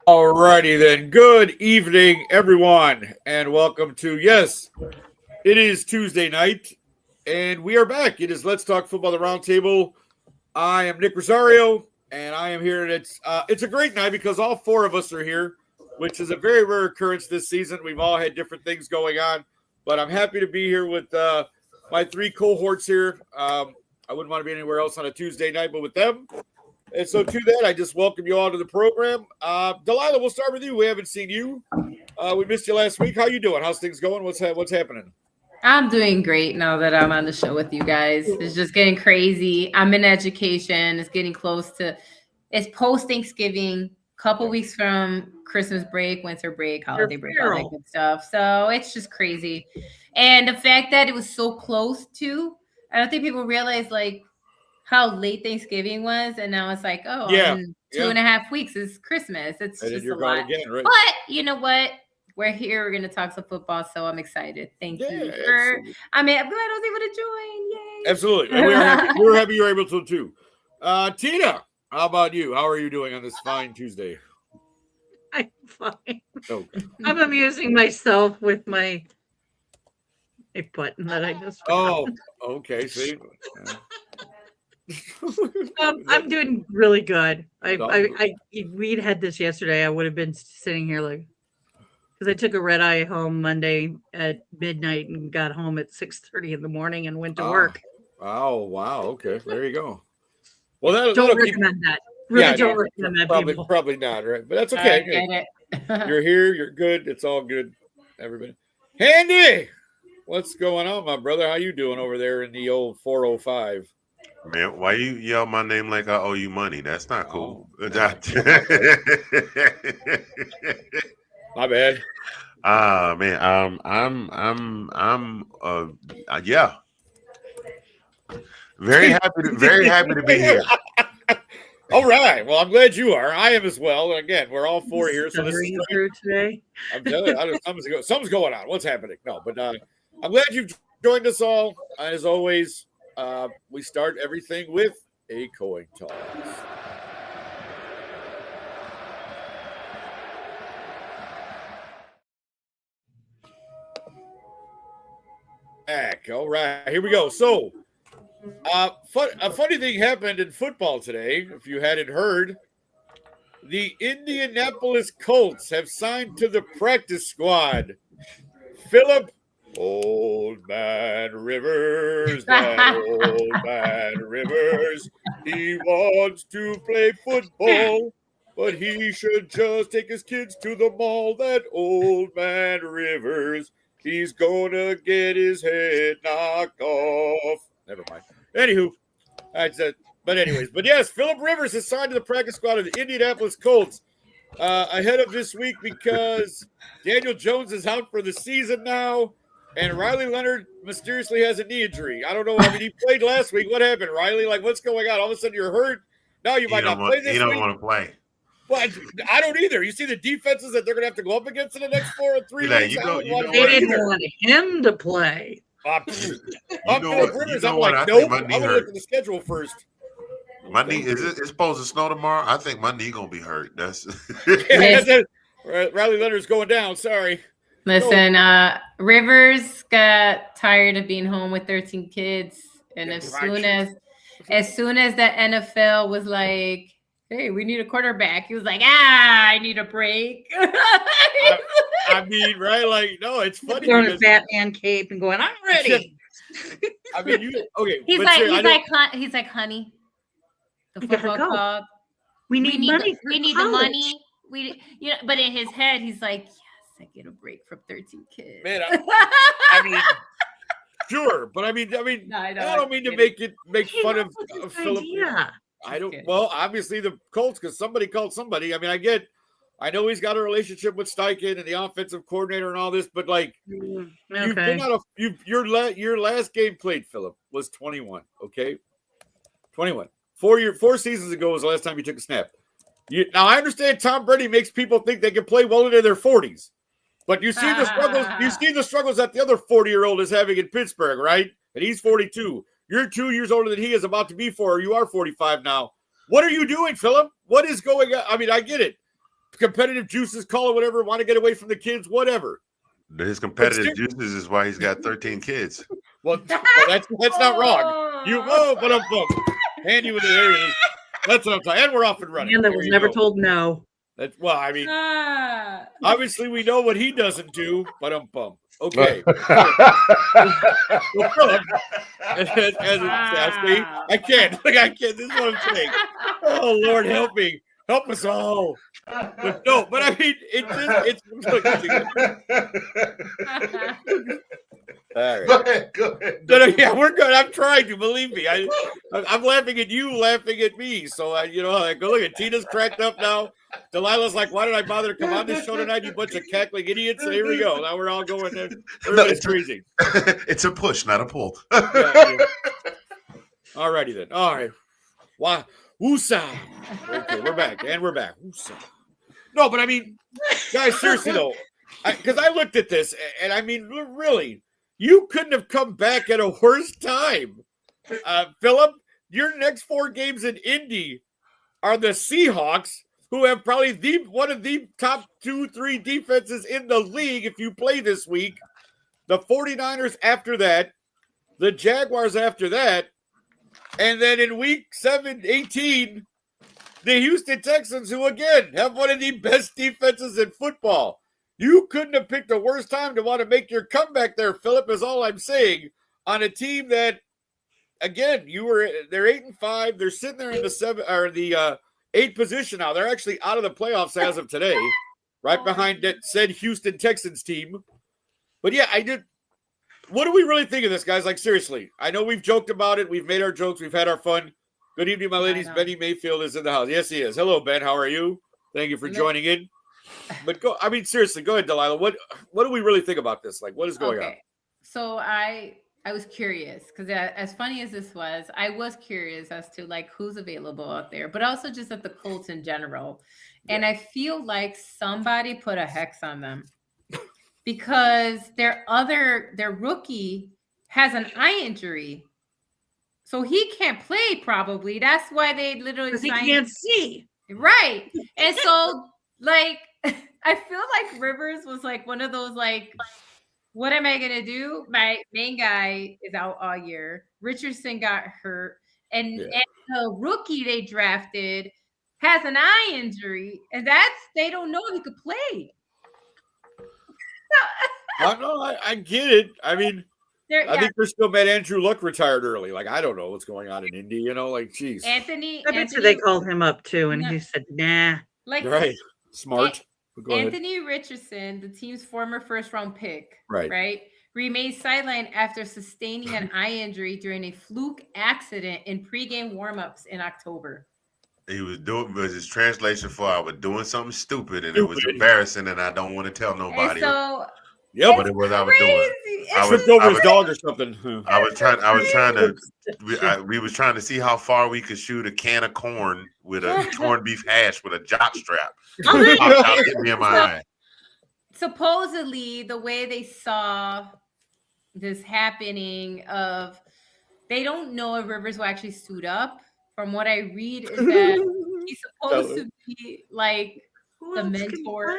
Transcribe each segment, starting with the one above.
Alrighty then. Good evening, everyone, and welcome to it is Tuesday night, and we are back. It is Let's Talk Football, the Roundtable. I am Nick Rosario, and I am here. And it's a great night because all four of us are here, which is a very rare occurrence this season. We've all had different things going on, but I'm happy to be here with my three cohorts here. I wouldn't want to be anywhere else on a Tuesday night, but with them. And so to that, I just welcome you all to the program. Delilah, we'll start with you. We haven't seen you. We missed you last week. How you doing? How's things going? What's happening? I'm doing great now that I'm on the show with you guys. It's just getting crazy. I'm in education. It's getting close to – it's post-Thanksgiving, couple weeks from Christmas break, winter break, holiday break, all that good stuff. So it's just crazy. And the fact that it was so close to – I don't think people realize, like, how late Thanksgiving was, and now it's like, in 2.5 weeks is Christmas. It's just a lot. Again, right? But you know what? We're here. We're going to talk some football, so I'm excited. Thank you for. Absolutely. I'm glad I was able to join. Yay! Absolutely. And we're happy you were able to too. Tina, how about you? How are you doing on this fine Tuesday? I'm fine. Oh. I'm amusing myself with my button that I just. Okay. See. I'm doing really good. We'd had this yesterday. I would have been sitting here because I took a red eye home Monday at midnight and got home at 6:30 in the morning and went to work. Oh wow! Okay, there you go. Well, don't recommend that. Really don't recommend that. Probably not, right? But that's okay. You're here. You're good. It's all good. Everybody, Handy, what's going on, my brother? How you doing over there in the old 405? Man, why you yell my name like I owe you money? That's not cool. My bad. Man, yeah. Very happy to be here. All right. Well, I'm glad you are. I am as well. And again, we're all four here. So this is great. Today. I'm telling you, something's going on. What's happening? No, but I'm glad you've joined us all. As always. We start everything with a coin toss. All right, here we go. So, a funny thing happened in football today. If you hadn't heard, the Indianapolis Colts have signed to the practice squad Philip Old Man Rivers, that old man Rivers, he wants to play football, but he should just take his kids to the mall. That old man Rivers, he's gonna get his head knocked off. Never mind. Anywho, but yes, Philip Rivers is signed to the practice squad of the Indianapolis Colts ahead of this week because Daniel Jones is out for the season now. And Riley Leonard mysteriously has a knee injury. I don't know. I mean, he played last week. What happened, Riley? Like, what's going on? All of a sudden, you're hurt. Now you might not play this week. You don't want to play. Well, I don't either. You see the defenses that they're going to have to go up against in the next 4 or 3 weeks? They didn't want him to play. I'm like, nope. I'm going to look at the schedule first. My knee, it's supposed to snow tomorrow? I think my knee going to be hurt. That's Riley Leonard's going down. Sorry. Listen, Rivers got tired of being home with 13 kids, and as soon as the NFL was like, "Hey, we need a quarterback," he was like, "I need a break." I mean, right? Like, no, it's funny. Throwing a Batman cape and going, "I'm ready." I mean, He's like, honey, the football club. We need money. We need the money. But in his head, he's like, I get a break from 13 kids. Man, I mean, sure, but I mean, no, I don't mean to make fun of Philip. Yeah, I don't. Well, obviously the Colts, because somebody called somebody. I mean, I know he's got a relationship with Steichen and the offensive coordinator and all this, but like, you've been out of your last game played, Philip, was 21. Okay, 21. 4 seasons ago was the last time you took a snap. Now I understand Tom Brady makes people think they can play well into their 40s. But you see the struggles. You see the struggles that the other 40-year-old is having in Pittsburgh, right? And he's 42. You're 2 years older than he is about to be 4. You are 45 now. What are you doing, Philip? What is going on? I mean, I get it. competitive juices, call it whatever, want to get away from the kids, whatever. His competitive juices is why he's got 13 kids. Well, that's not wrong. But I'm handy with the areas. That's what I'm talking. And we're off and running. Man that was never told no. That's I mean, obviously we know what he doesn't do, but I'm bummed. Okay. Well, Philip, I can't. Like, I can't. This is what I'm saying. Oh Lord, help me. Help us all. But no, but I mean, it's all right. Go ahead. No, yeah, we're good. I'm trying to, believe me. I'm laughing at you, laughing at me. So I go look at Tina's cracked up now. Delilah's like, why did I bother to come on this show tonight? You bunch of cackling idiots. So here we go. Now we're all going there. Everybody's crazy. It's a push, not a pull. Yeah. All righty then. All right. Why? Woosah. Okay, we're back. Woosah. No, but I mean, guys, seriously though, because I looked at this, and I mean, really, you couldn't have come back at a worse time. Philip, your next 4 games in Indy are the Seahawks, who have probably one of the top 2-3 defenses in the league if you play this week. The 49ers after that, the Jaguars after that, and then in week 18, the Houston Texans, who again have one of the best defenses in football. You couldn't have picked a worse time to want to make your comeback there, Philip, is all I'm saying, on a team that, again, they're 8-5. They're sitting there in the 8th position now. They're actually out of the playoffs as of today, right behind that said Houston Texans team. But yeah, what do we really think of this, guys? Like, seriously, I know we've joked about it. We've made our jokes. We've had our fun. Good evening, my ladies. Benny Mayfield is in the house. Yes, he is. Hello, Ben. How are you? Thank you for joining in. But seriously, go ahead, Delilah. What do we really think about this? Like, what is going on? So I was curious because as funny as this was, I was curious as to like who's available out there, but also just at the Colts in general. Yeah. And I feel like somebody put a hex on them because their rookie has an eye injury. So he can't play probably. That's why they literally he can't see. Right. And so like I feel like Rivers was like one of those like, what am I gonna do? My main guy is out all year. Richardson got hurt, and the rookie they drafted has an eye injury, and they don't know he could play. I get it. I mean, I think they're still mad Andrew Luck retired early. Like, I don't know what's going on in Indy, like, geez. I bet you they called him up too, and he said, nah. Like, right. Smart. Anthony Richardson, the team's former first-round pick, right, remained sidelined after sustaining an eye injury during a fluke accident in pregame warmups in October. He was his translation for I was doing something stupid and it was embarrassing and I don't want to tell nobody. And so yeah, but it was I was doing. I tripped over his dog or something. I was trying to see how far we could shoot a can of corn with a corned beef hash with a jock strap. Popped out, hit me in my eye. Supposedly, the way they saw this happening they don't know if Rivers will actually suit up. From what I read is that he's supposed to be like the mentor.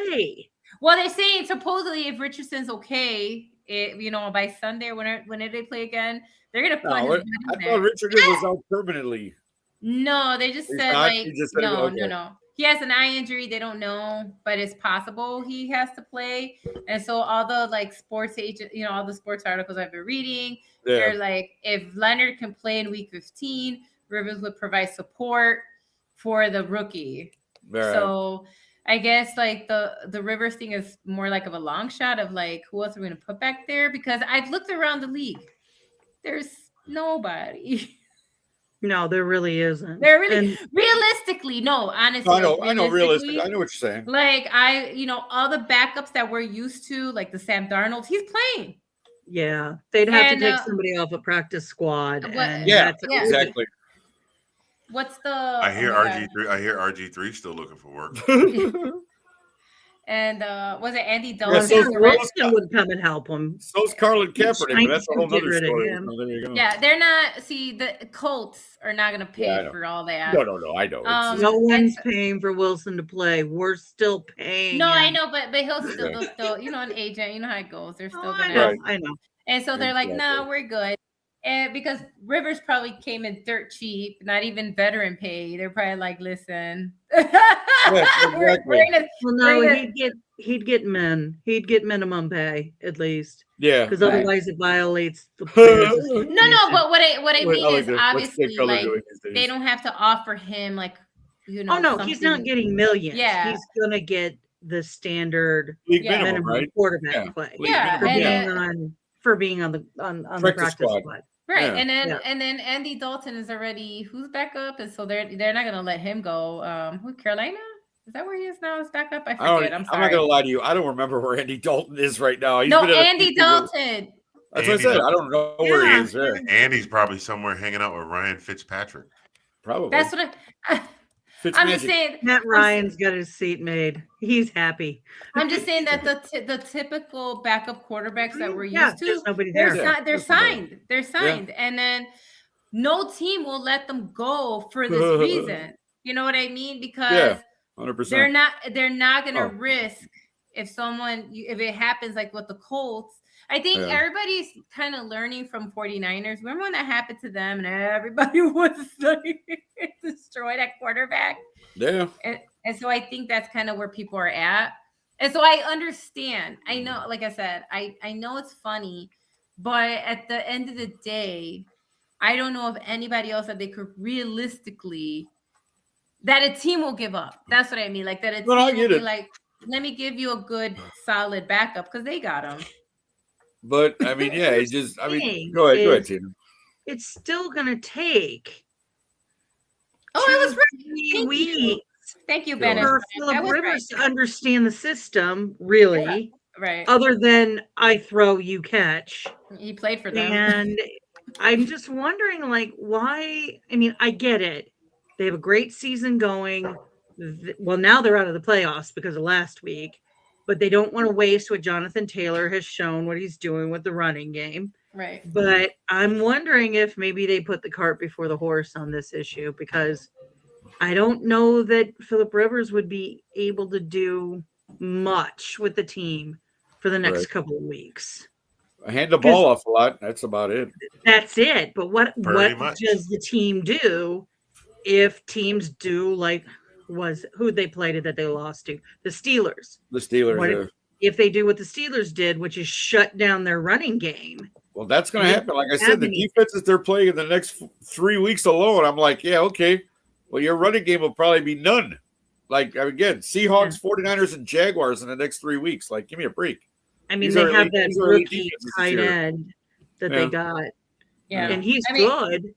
Well, they're saying supposedly if Richardson's okay, by Sunday when they play again, they're gonna put his I thought Richardson was out permanently. No, they just said no. He has an eye injury. They don't know, but it's possible he has to play. And so all the like sports agent, all the sports articles I've been reading, they're like, if Leonard can play in week 15, Rivers would provide support for the rookie. Right. So I guess like the Rivers thing is more like of a long shot of like who else are we going to put back there? Because I've looked around the league. There's nobody. No, there really isn't. There really, realistically, no. Honestly, I know. Realistically, I know what you're saying. Like all the backups that we're used to, like the Sam Darnold, he's playing. Yeah, they'd have to take somebody off a practice squad. Exactly. What's the? I hear RG3. I hear RG3 still looking for work. And was it Andy Yeah, Dalton? so- Wilson would come and help him. So's Carlin Kaepernick, but that's a whole Get other rid of story. him. So there you go. Yeah, they're not. See, the Colts are not going to pay Yeah, I know. for all that. No, I know. It's No one's and- paying for Wilson to play. We're still paying. No, I him. know, but he'll still, Yeah. they'll still, an agent, you know how it goes. They're still Oh, going I to. know. Right. I know. And so they're like, Exactly. no, we're good. And because Rivers probably came in dirt cheap, not even veteran pay. They're probably like, listen. exactly. Well, no, Bring he'd get minimum pay at least, Yeah. because Right. otherwise it violates the players' association. No, but what I mean like is the- what's obviously Jay Cutler like doing these days? they don't have to offer him like, Oh no, he's not something- getting millions. Yeah. He's gonna get the standard league Yeah. minimum, minimum right? quarterback Yeah. play Yeah, for and, being on the Practice practice squad. squad. right, Yeah. and then Andy Dalton is already who's back up, and so they're not gonna let him go. Who Carolina? Is that where he is now? Is back up? I forget. I'm I'm sorry. not gonna lie to you. I don't remember where Andy Dalton is right now. He's No, been at a Andy few teams. Dalton. That's what I Andy said. Dalton. I don't know where he Yeah. is. Yeah, Andy's probably somewhere hanging out with Ryan Fitzpatrick. probably. That's what I'm just Fitzmagic. saying. Matt Ryan's got his seat made. He's happy. I'm just saying that the typical backup quarterbacks that we're Yeah, used to, there's nobody they're, there. Yeah, they're there's nobody. signed. They're signed. And then no team will let them go for this reason. You know what I mean? Because Yeah, 100%. they're not gonna Oh. risk if it happens like with the Colts. I think Yeah. everybody's kind of learning from 49ers. Remember when that happened to them and everybody was like destroyed at quarterback? Yeah, And so I think that's kind of where people are at. And so I understand. I know, like I said, I know it's funny, but at the end of the day, I don't know of anybody else that they could realistically that a team will give up. That's what I mean. Like that a team Well, I will get be it. like, let me give you a good solid backup because they got him. but I mean, yeah, he just. I mean, Thing go ahead, is- Tina. It's still gonna take Oh, I was 2-3 right. Thank weeks you. Thank you, Yeah. Bennett. for I Philip was Rivers to understand the system, really, right. other than I throw, you catch. He played for them. And I'm just wondering, like, why? I mean, I get it. They have a great season going. Well, now they're out of the playoffs because of last week, but they don't want to waste what Jonathan Taylor has shown what he's doing with the running game. Right. But I'm wondering if maybe they put the cart before the horse on this issue, because I don't know that Philip Rivers would be able to do much with the team for the next Right. couple of weeks. I hand the ball off a lot. That's about it. That's it. But what Pretty much. does the team do if teams do like who they played that they lost to? The Steelers. The Steelers. What if they do what the Steelers did, which is shut down their running game? Well, that's going to They happen. Like I don't said, have the any- defenses they're playing in the next 3 weeks alone, I'm like, yeah, okay. Well, your running game will probably be none. Like, again, Seahawks, 49ers, and Jaguars in the next 3 weeks. Like, give me a break. I mean, These they are have elite- that these are elite rookie defenses this tight year. end that Yeah. they got, Yeah. and he's I mean- good.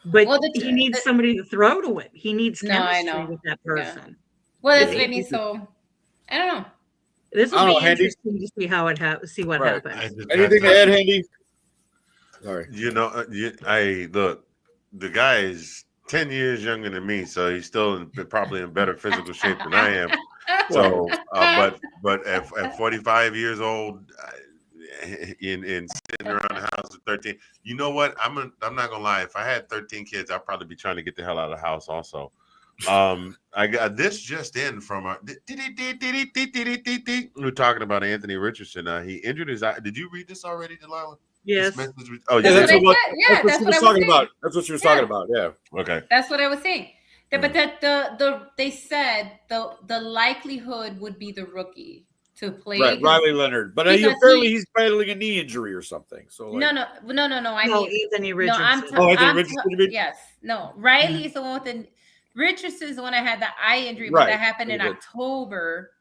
But Well, he needs somebody to throw to it. He needs No, I chemistry know. with that person. Well, that's Yeah. what I mean. So I don't know. This I will don't be know, Handy. interesting to see how it happens. See what Right. happens. Anything to add, Handy? Sorry. You know, I look. The guy is 10 years younger than me, so he's still probably in better physical shape than I am. So, but at 45 years old, in sitting around the house at 13, you know what? I'm not gonna lie. If I had 13 kids, I'd probably be trying to get the hell out of the house. Also, I got this just in from our. We were talking about Anthony Richardson. He injured his eye. Did you read this already, Delilah? Yes. This message oh, That's yeah. what I what- said. Yeah, That's what she was talking about. That's what she was talking about. Yeah. Okay. That's what I was saying. But that they said the likelihood would be the rookie to play. Right. Riley Leonard. But because apparently he's battling a knee injury or something. So like, No. I No, mean, Anthony no, Richardson. Oh, Anthony Richardson, you mean? yes, no. Riley's the one with the Richardson's the one that had the eye injury, but that Right. happened in He did. October.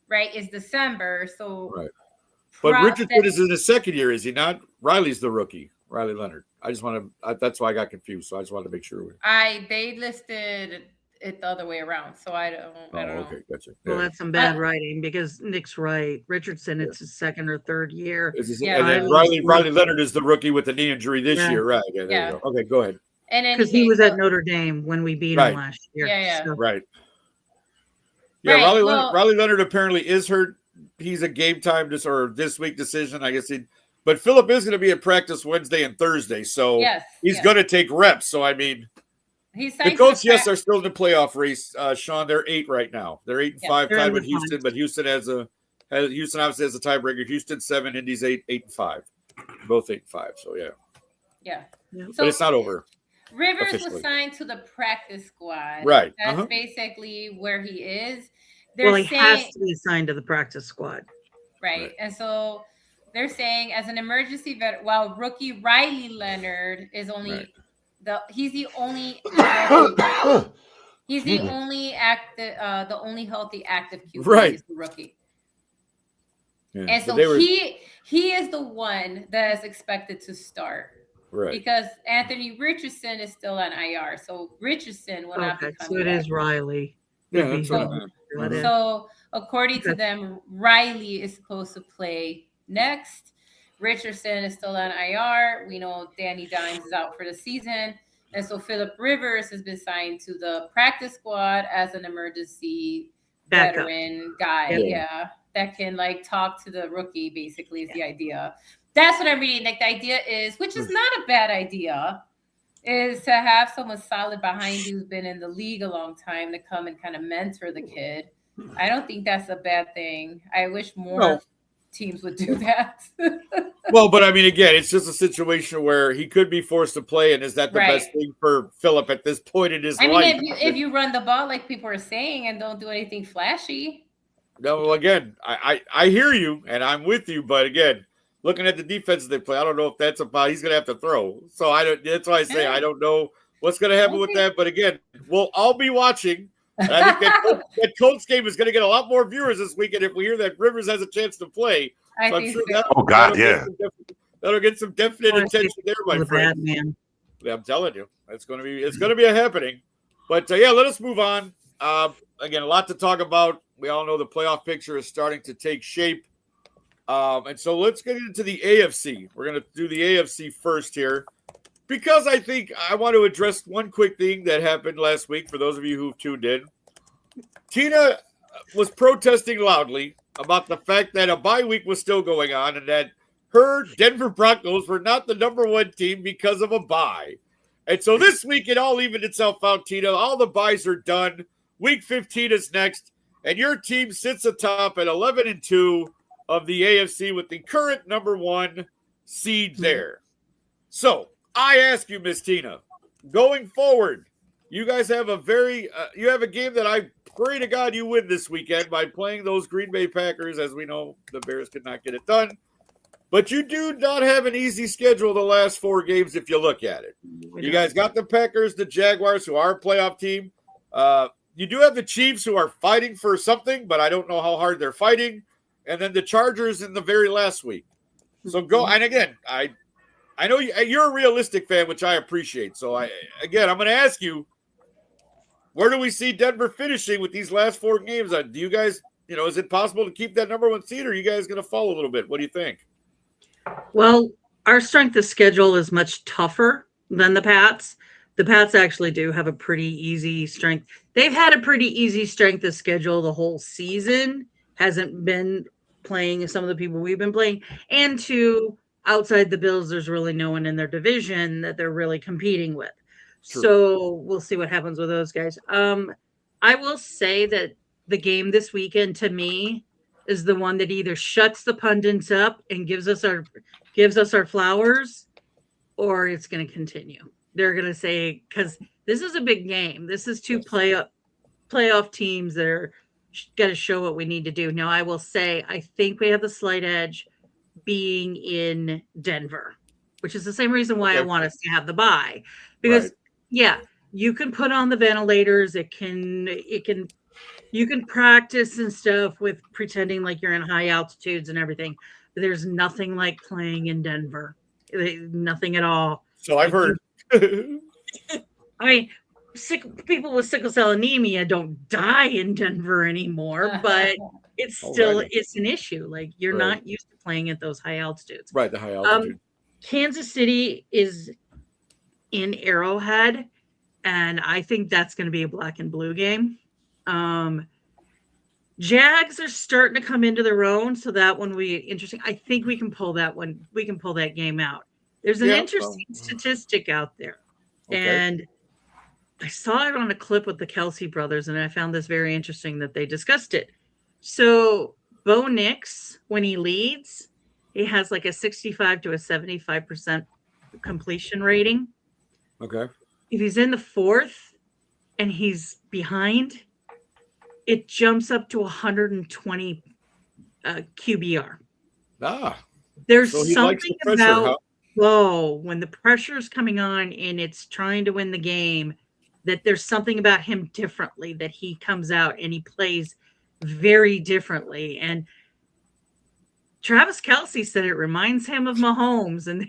Right? It's December, so. Right. But Pro- Richardson that- is in his second year, is he not? Riley's the rookie. Riley Leonard. I just want to. That's why I got confused. So I just wanted to make sure. They listed it the other way around, so I don't know. Okay, gotcha. Well, Yeah. that's some bad writing because Nick's right. Richardson, it's his second or third year. Yeah. And then Riley Leonard is the rookie with the knee injury this Yeah. year, right? Yeah, there you go. Okay, go ahead. And then Because he was at Notre Dame when we beat Right. him last year. Yeah. So, Right. Yeah, Right, Riley Leonard apparently is hurt. He's a game time this week decision. I guess but Phillip is going to be at practice Wednesday and Thursday, so he's going to take reps. So I mean, the Colts, are still in the playoff race. Sean, they're 8 right now. They're 8-5, tied with Houston, but Houston Houston obviously has a tiebreaker. Houston 7, Indy's 8-5, both 8-5. So yeah. But it's not over. Rivers officially was signed to the practice squad. Right. That's basically where he is. He has to be assigned to the practice squad. Right. And so they're saying as an emergency vet, while rookie Riley Leonard is only he's the only active the only healthy active QB is the rookie. Yeah. And so he is the one that is expected to start. Right. Because Anthony Richardson is still on IR. So Richardson will not be coming so it back. Is Riley. Yeah. So according to them, Riley is supposed to play next. Richardson is still on IR. We know Danny Dimes is out for the season. And so Phillip Rivers has been signed to the practice squad as an emergency veteran guy. Yeah. That can talk to the rookie, basically, is the idea. That's what I'm reading. The idea is, which is not a bad idea, is to have someone solid behind you who's been in the league a long time to come and kind of mentor the kid. I don't think that's a bad thing. I wish more teams would do that. Well, but I mean, again, it's just a situation where he could be forced to play, and is that the best thing for Phillip at this point in his life? I mean, if you run the ball like people are saying and don't do anything flashy. No, well, again, I hear you, and I'm with you, but again, looking at the defenses they play, I don't know if that's about he's going to have to throw. So that's why I say I don't know what's going to happen with that. But again, we'll all be watching. And I think that Colts game is going to get a lot more viewers this weekend if we hear that Rivers has a chance to play. So I'm sure that'll get some definite attention there, my friend. Man. Yeah, I'm telling you, it's going to be a happening. But let us move on. Again, a lot to talk about. We all know the playoff picture is starting to take shape. And so let's get into the AFC. We're going to do the AFC first here because I think I want to address one quick thing that happened last week for those of you who've tuned in. Tina was protesting loudly about the fact that a bye week was still going on and that her Denver Broncos were not the number 1 team because of a bye. And so this week it all evened itself out, Tina. All the byes are done. Week 15 is next, and your team sits atop at 11-2 of the AFC with the current number 1 seed there. So I ask you, Miss Tina, going forward, you guys have a you have a game that I pray to God you win this weekend by playing those Green Bay Packers. As we know, the Bears could not get it done. But you do not have an easy schedule the last 4 games if you look at it. You guys got the Packers, the Jaguars, who are a playoff team. You do have the Chiefs, who are fighting for something, but I don't know how hard they're fighting. And then the Chargers in the very last week. So go. And again, I know you're a realistic fan, which I appreciate. So I'm going to ask you, where do we see Denver finishing with these last 4 games? Do you guys, is it possible to keep that number 1 seed, or are you guys going to fall a little bit? What do you think? Well, our strength of schedule is much tougher than the Pats. The Pats actually do have a pretty easy strength. They've had a pretty easy strength of schedule the whole season. Hasn't been playing some of the people we've been playing. And outside the Bills, there's really no one in their division that they're really competing with. True. So we'll see what happens with those guys. I will say that the game this weekend, to me, is the one that either shuts the pundits up and gives us our flowers, or it's going to continue. They're going to say, because this is a big game. This is 2 playoff teams that are got to show what we need to do. Now, I will say, I think we have the slight edge being in Denver, which is the same reason why I want us to have the bye. Because, you can put on the ventilators. You can practice and stuff with pretending like you're in high altitudes and everything. But there's nothing like playing in Denver. Nothing at all. So I've heard. I mean, people with sickle cell anemia don't die in Denver anymore, but it's still it's an issue. Like you're not used to playing at those high altitudes. Right, the high altitude. Kansas City is in Arrowhead, and I think that's going to be a black and blue game. Jags are starting to come into their own, so that one will be interesting. I think we can pull that one. We can pull that game out. There's an interesting statistic out there, and I saw it on a clip with the Kelsey brothers, and I found this very interesting that they discussed it. So Bo Nix, when he leads, he has like a 65 to a 75% completion rating. Okay. If he's in the fourth and he's behind, it jumps up to 120 QBR. There's something about when the pressure is coming on and it's trying to win the game, that there's something about him differently, that he comes out and he plays very differently. And Travis Kelce said it reminds him of Mahomes. And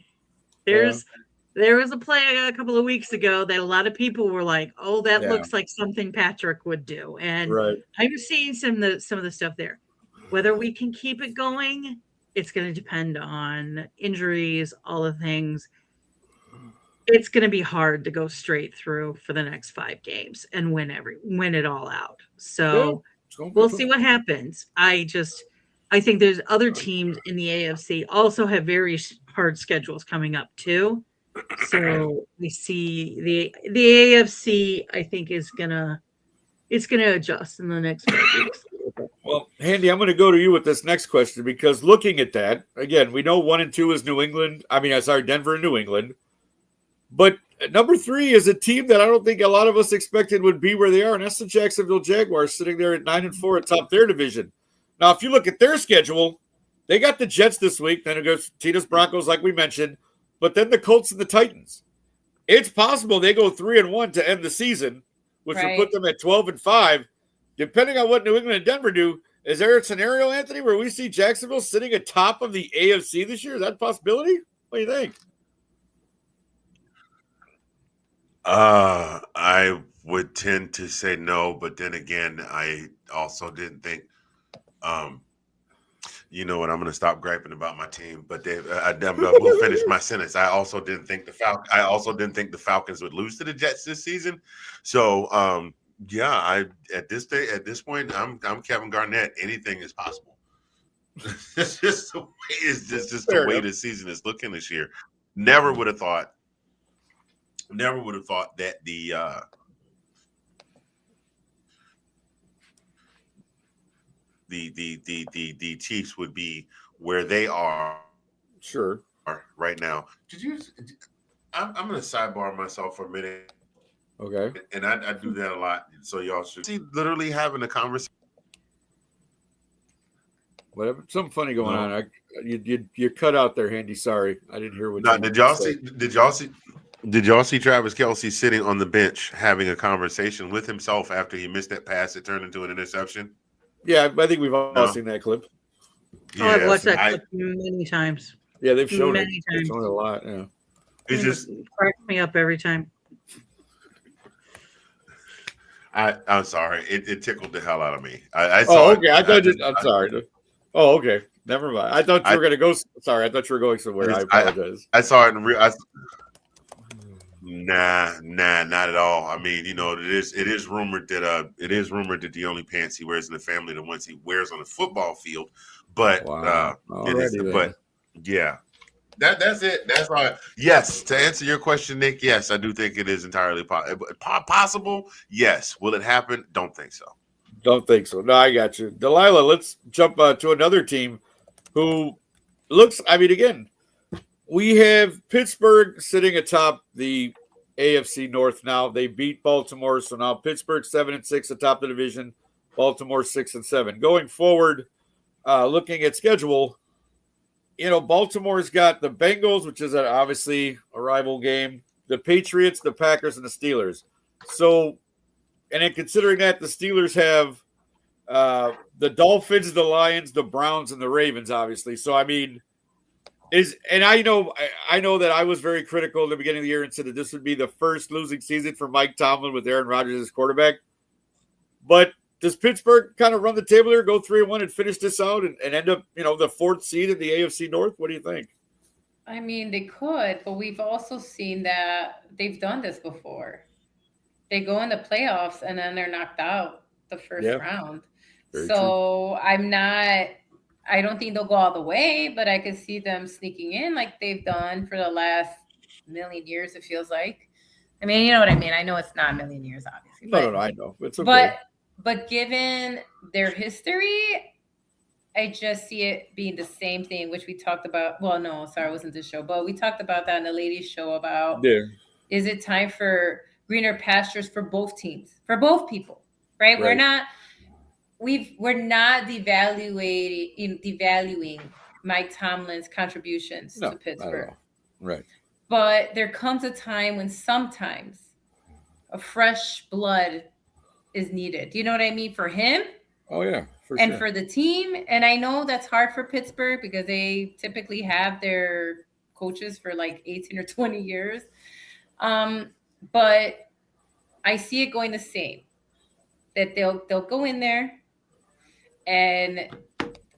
there was a play a couple of weeks ago that a lot of people were like, "Oh, that looks like something Patrick would do." And I'm seeing some of the stuff there. Whether we can keep it going, it's going to depend on injuries, all the things. It's going to be hard to go straight through for the next 5 games and win it all out. So we'll see what happens. I think there's other teams in the AFC also have very hard schedules coming up too. So we see the AFC, I think, it's gonna adjust in the next 5 weeks. Well, Handy, I'm going to go to you with this next question, because looking at that, again, we know 1 and 2 is Denver and New England. But number 3 is a team that I don't think a lot of us expected would be where they are, and that's the Jacksonville Jaguars, sitting there at 9 and 4 atop their division. Now, if you look at their schedule, they got the Jets this week, then it goes Tita's Broncos, like we mentioned, but then the Colts and the Titans. It's possible they go 3 and 1 to end the season, which would put them at 12 and 5. Depending on what New England and Denver do, is there a scenario, Anthony, where we see Jacksonville sitting atop of the AFC this year? Is that a possibility? What do you think? I would tend to say no, but then again, I also didn't think. You know what? I'm going to stop griping about my team, but I will finish my sentence. I also didn't think the Falcons would lose to the Jets this season. So, at this point, I'm Kevin Garnett. Anything is possible. It's just the way the season is looking this year. Never would have thought that the Chiefs would be where they are. Sure. Right now. I'm going to sidebar myself for a minute. Okay. And I do that a lot. So y'all should see literally having a conversation. Whatever. Something funny going on. You cut out there, Handy. Sorry. I didn't hear what Did y'all see Travis Kelce sitting on the bench having a conversation with himself after he missed that pass that turned into an interception? Yeah, I think we've all seen that clip. I've watched that clip many times. Yeah, they've shown it. They've shown it a lot. Yeah. It just cracks me up every time. I'm sorry. It tickled the hell out of me. I saw okay. I'm sorry. Oh, okay. Never mind. I thought you were going to go. Sorry, I thought you were going somewhere. I apologize. I saw it in real. Nah, not at all. I mean, it is rumored that the only pants he wears in the family are the ones he wears on the football field. But yeah. That's it. That's right. Yes, to answer your question, Nick, yes, I do think it is entirely possible. Yes. Will it happen? Don't think so. Don't think so. No, I got you. Delilah, let's jump to another team who looks, again, we have Pittsburgh sitting atop the AFC North now. They beat Baltimore, so now Pittsburgh 7-6 atop the division, Baltimore 6-7. Going forward, looking at schedule, Baltimore's got the Bengals, which is obviously a rival game, the Patriots, the Packers, and the Steelers. So, and then considering that the Steelers have the Dolphins, the Lions, the Browns, and the Ravens, obviously. So, I know that I was very critical at the beginning of the year and said that this would be the first losing season for Mike Tomlin with Aaron Rodgers as quarterback. But does Pittsburgh kind of run the table there, go 3-1 and finish this out and end up, the 4th seed in the AFC North? What do you think? They could, but we've also seen that they've done this before. They go in the playoffs and then they're knocked out the first round. Very so I don't think they'll go all the way, but I could see them sneaking in like they've done for the last million years, it feels like. I mean, you know what I mean? I know it's not a million years, obviously. No, I know. It's okay. But given their history, I just see it being the same thing, which we talked about. Well, no, sorry, it wasn't this show, but we talked about that in the ladies' show about is it time for greener pastures for both teams, for both people, right? We're not devaluing Mike Tomlin's contributions to Pittsburgh. Right. But there comes a time when sometimes a fresh blood is needed. Do you know what I mean? For him. Oh, yeah. For the team. And I know that's hard for Pittsburgh because they typically have their coaches for like 18 or 20 years. But I see it going the same. That they'll go in there, and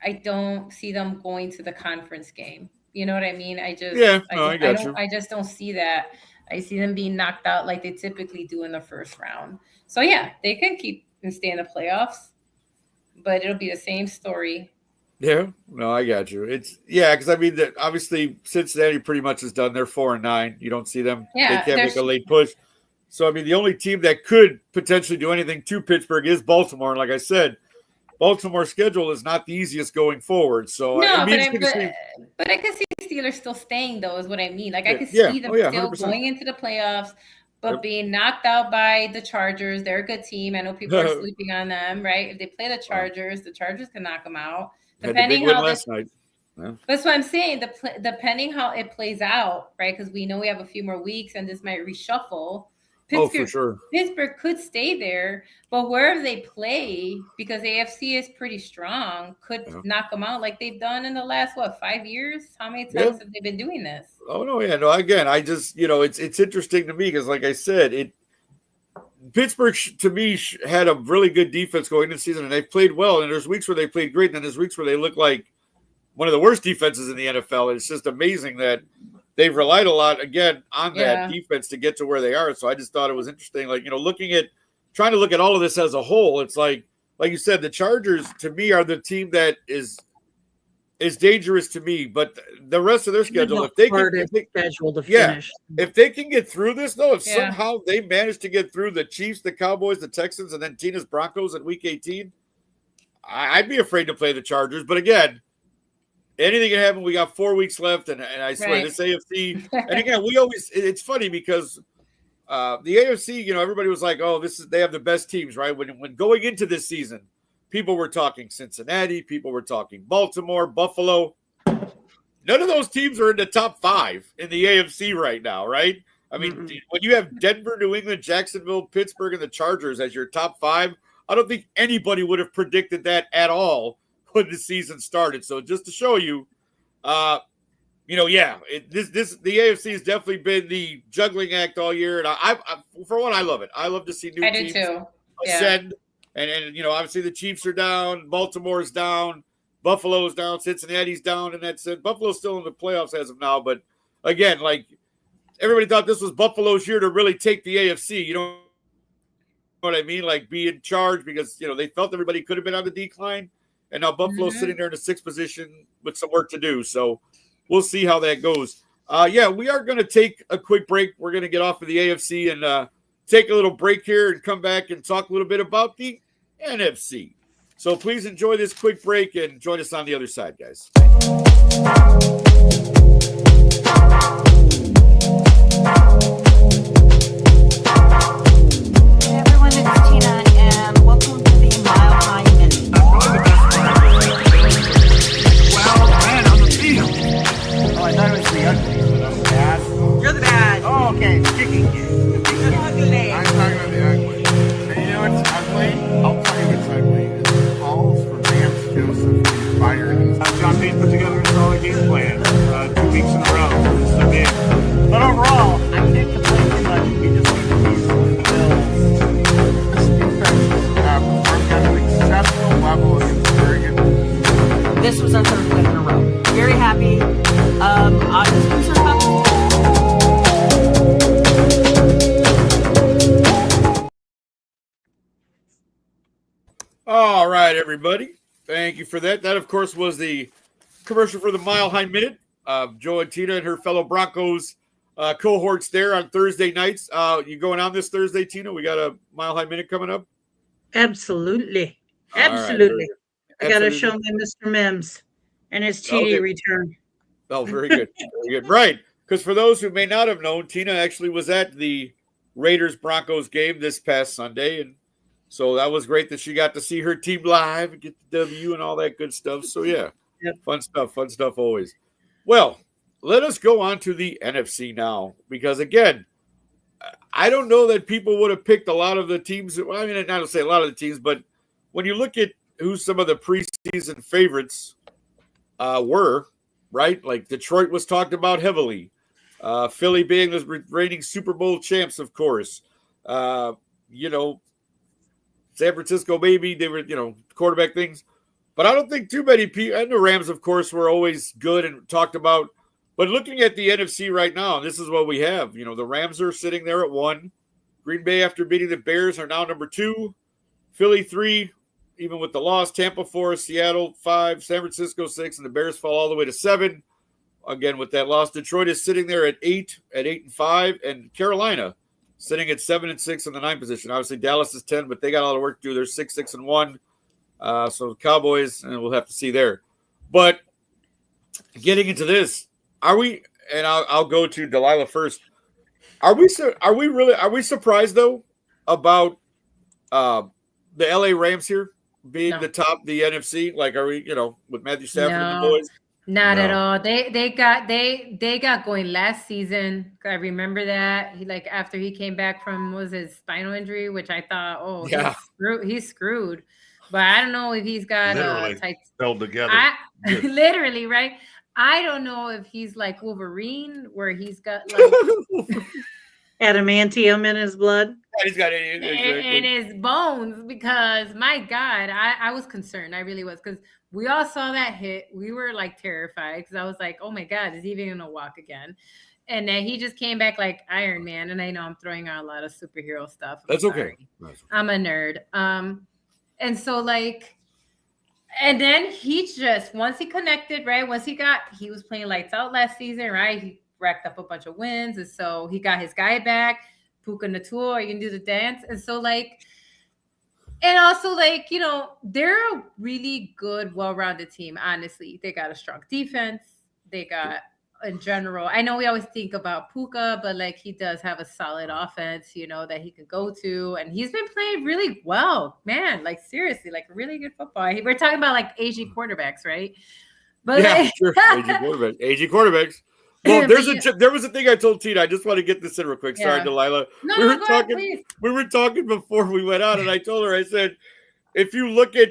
I don't see them going to the conference game. You know what I mean? I just don't see that. I see them being knocked out like they typically do in the first round. So yeah, they can keep and stay in the playoffs, but it'll be the same story. Yeah, no, I got you. Because I mean that obviously Cincinnati pretty much is done. They're 4-9. You don't see them. Yeah, they can't make a late push. So I mean, the only team that could potentially do anything to Pittsburgh is Baltimore. And like I said, Baltimore's schedule is not the easiest going forward. So but I can see Steelers still staying though, is what I mean. Like I can see them still 100%. Going into the playoffs, but being knocked out by the Chargers. They're a good team. I know people are sleeping on them, right? If they play the Chargers can knock them out. Depending how last night. Yeah. That's what I'm saying. Depending how it plays out, right? Because we know we have a few more weeks, and this might reshuffle. For sure. Pittsburgh could stay there, but wherever they play, because AFC is pretty strong, could knock them out like they've done in the last 5 years? How many times have they been doing this? Oh no, yeah, no. Again, I just it's interesting to me because, like I said, Pittsburgh to me had a really good defense going into the season, and they played well. And there's weeks where they played great, and then there's weeks where they look like one of the worst defenses in the NFL. And it's just amazing that they've relied a lot again on that defense to get to where they are. So I just thought it was interesting, like trying to look at all of this as a whole. It's like you said, the Chargers to me are the team that is dangerous to me, but the rest of their schedule, if they can get through this, though, if somehow they manage to get through the Chiefs, the Cowboys, the Texans, and then Tina's Broncos in Week 18, I'd be afraid to play the Chargers. But again, anything can happen. We got 4 weeks left, and I swear this AFC. And again, it's funny because the AFC, everybody was like, "Oh, they have the best teams," right? When going into this season, people were talking Cincinnati, people were talking Baltimore, Buffalo. None of those teams are in the top 5 in the AFC right now, right? I mean, when you have Denver, New England, Jacksonville, Pittsburgh, and the Chargers as your top 5, I don't think anybody would have predicted that at all when the season started. So just to show you, the AFC has definitely been the juggling act all year, and I for one, I love it. I love to see new teams ascend. And obviously the Chiefs are down, Baltimore's down, Buffalo's down, Cincinnati's down, and that's it. Buffalo's still in the playoffs as of now, but again, like everybody thought this was Buffalo's year to really take the AFC. You know what I mean? Like be in charge because they felt everybody could have been on the decline. And now Buffalo's sitting there in the 6th position with some work to do. So we'll see how that goes. We are going to take a quick break. We're going to get off of the AFC and take a little break here and come back and talk a little bit about the NFC. So please enjoy this quick break and join us on the other side, guys. Hey everyone, it's Tina, and welcome to the Mile High Minute. Well, man, on the field. Oh, I thought it was the ugly. I'm bad. You're the bad. Oh, okay, it's kicking game. The ugly. I'm talking about the ugly. And you know what's ugly? I'll tell you what's ugly. It's calls for Vance Joseph to be fired. John Payne put together a solid game plan. All right, everybody. Thank you for that. That, of course, was the commercial for the Mile High Minute. Joe and Tina and her fellow Broncos cohorts there on Thursday nights. You going on this Thursday, Tina? We got a Mile High Minute coming up. Absolutely. All right, Absolutely. I got to absolutely. show my Mr. Mims and his TD return. Oh, very good. Very good. Right. Because for those who may not have known, Tina actually was at the Raiders-Broncos game this past Sunday. And so that was great that she got to see her team live and get the W and all that good stuff. So, yeah, Yep. Fun stuff always. Well, let us go on to the NFC now. Because, again, I don't know that people would have picked a lot of the teams. Well, I mean, not to say a lot of the teams, but when you look at who some of the preseason favorites were, right? Like Detroit was talked about heavily. Philly being the reigning Super Bowl champs, of course. San Francisco, maybe they were, quarterback things. But I don't think too many people, and the Rams, of course, were always good and talked about. But looking at the NFC right now, this is what we have. The Rams are sitting there at 1. Green Bay, after beating the Bears, are now number 2. Philly 3, even with the loss. Tampa 4, Seattle 5, San Francisco 6, and the Bears fall all the way to 7. Again, with that loss, Detroit is sitting there at 8 and 5, and Carolina sitting at 7 and 6 in the 9th position. Obviously, Dallas is 10, but they got a lot of work to do. They're 6 and 1. So the Cowboys, and we'll have to see there. But getting into this, are we? And I'll go to Delilah first. Are we surprised though about the LA Rams here being the top of the NFC? Like, are we? With Matthew Stafford and the boys. Not at all. They got going last season. I remember that. After he came back from his spinal injury, which I thought, he's screwed. But I don't know if he's got held together. Literally, right? I don't know if he's like Wolverine, where he's got adamantium in his blood. He's got in his bones, because my God, I was concerned. I really was, because we all saw that hit. We were terrified, because I was like, oh my God, is he even gonna walk again? And then he just came back like Iron Man. And I know I'm throwing out a lot of superhero stuff. That's okay. I'm a nerd. And so and then he just, once he connected, right? He was playing lights out last season, right? He racked up a bunch of wins. And so he got his guy back, Puka Nacua, you can do the dance. And so and also they're a really good, well-rounded team. Honestly, they got a strong defense. They got, in general, I know we always think about Puka, but he does have a solid offense, that he could go to, and he's been playing really well, man. Seriously, really good football. We're talking about AG quarterbacks, right? But sure. AG quarterbacks. Well, there was a thing I told Tina. I just want to get this in real quick. Sorry, Delilah. No, we were talking before we went out, and I told her, I said, if you look at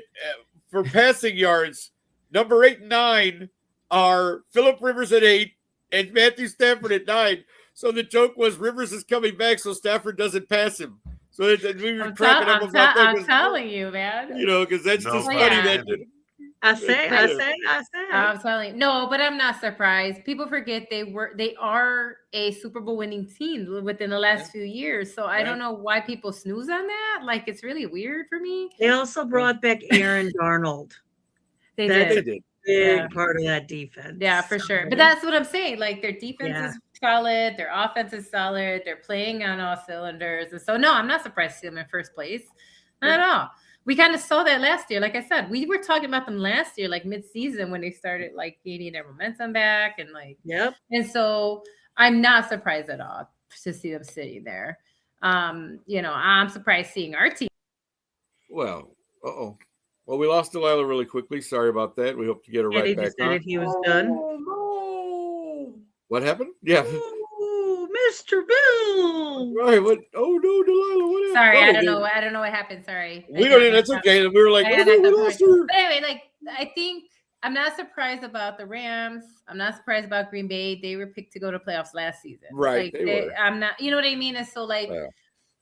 for passing yards, number 8 and 9 are Phillip Rivers at 8 and Matthew Stafford at 9. So the joke was Rivers is coming back, so Stafford doesn't pass him. So we were cracking up about that. I'm telling you, man. Because that's just funny. I say. I'm telling you. No, but I'm not surprised. People forget they are a Super Bowl winning team within the last few years. So I don't know why people snooze on that. It's really weird for me. They also brought back Aaron Darnold. They did. Big part of that defense. Yeah, for sure. But that's what I'm saying. Their defense is solid. Their offense is solid. They're playing on all cylinders. And so, no, I'm not surprised to see them in first place. Not at all. We kind of saw that last year. Like I said, we were talking about them last year, mid-season, when they started gaining their momentum back and Yep. And so I'm not surprised at all to see them sitting there. I'm surprised seeing our team. Well, Well, we lost Delilah really quickly. Sorry about that. We hope to get her right back on. He was done. No. What happened? Yeah. Oh, Mr. Bill. Right. What? Oh no, Delilah. What happened? Sorry, I don't know what happened. Sorry. We don't. That's okay. We were like, we lost her. But anyway, I think I'm not surprised about the Rams. I'm not surprised about Green Bay. They were picked to go to playoffs last season. Right. They were. I'm not. You know what I mean? And so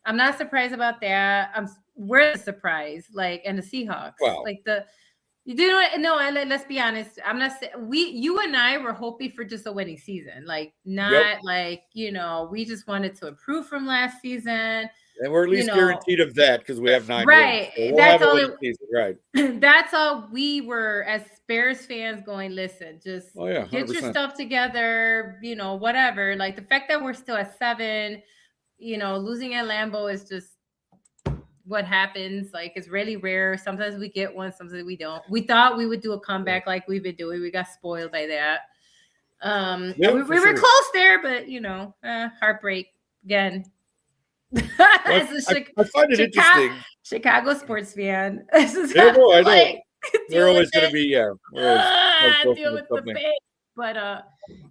I'm not surprised about that. We're surprised, and the Seahawks, wow. You do know. No, let's be honest. I'm not. You and I were hoping for just a winning season, we just wanted to improve from last season. And we're at least know, guaranteed of that because we have 9 right. wins. So we'll That's have a all winning season, right? That's all we were as Bears fans going, listen, just Oh, yeah, get your 100%. stuff together, whatever. Like the fact that we're still at 7, losing at Lambeau is just what happens. Like it's really rare. Sometimes we get one, sometimes we don't. We thought we would do a comeback like we've been doing. We got spoiled by that. Yeah, we for were sure. close there, but heartbreak again. Well, As a I find it interesting. Chicago sports fan. Yeah, no, I know. Like, We're always going to be, we're always deal with the something. pain. But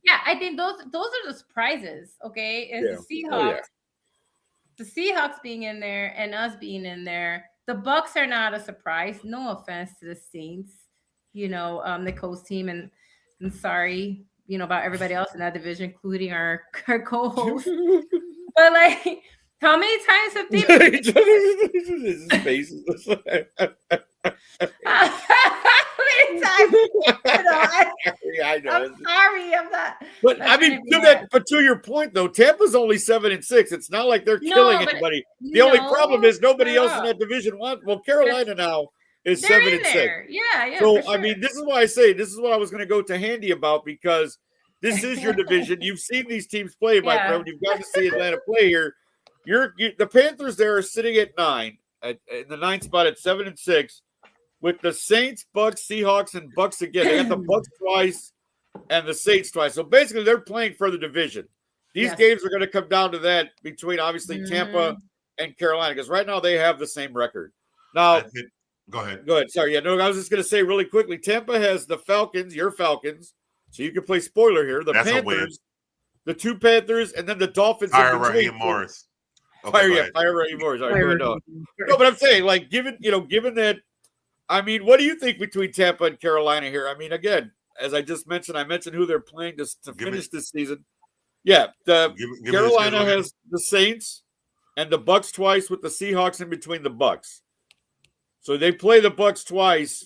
yeah, I think those are the surprises. Okay, is the Seahawks, Oh, yeah. the Seahawks being in there and us being in there. The Bucks are not a surprise. No offense to the Saints, the Coast team, and sorry, about everybody else in that division, including our co-host. But like, how many times have they? His face is How many times? I know. I'm sorry, I'm not. But not I trying mean, to be mad. but to your point though, Tampa's only 7-6. It's not like they're No, killing but anybody. The only problem is nobody shut else in up. that division wants. Well, Carolina now is They're 7-6. in there. Yeah. So for I sure. mean, this is why I say this is what I was going to go to Handy about because this is your division. You've seen these teams play, my Yeah. friend. You've got to see Atlanta play here. The Panthers there are sitting at 9, in the 9th spot at 7-6, with the Saints, Bucks, Seahawks, and Bucks again. They got the Bucks twice and the Saints twice. So basically, they're playing for the division. These Yes. games are going to come down to that between obviously Tampa and Carolina because right now they have the same record. Now, go ahead. Go ahead. Sorry. Yeah, no, I was just going to say really quickly. Tampa has the Falcons, your Falcons. So you can play spoiler here. The That's a win. Panthers, the 2 Panthers, and then the Dolphins. Fire in between. Raheem Morris. Fire go ahead. Raheem Morris. All right, go ahead, no, but I'm saying, like, given that, I mean, what do you think between Tampa and Carolina here? I mean, again, as I just mentioned, I mentioned who they're playing to finish this season. Yeah, Carolina has the Saints and the Bucks twice with the Seahawks in between the Bucks. So they play the Bucks twice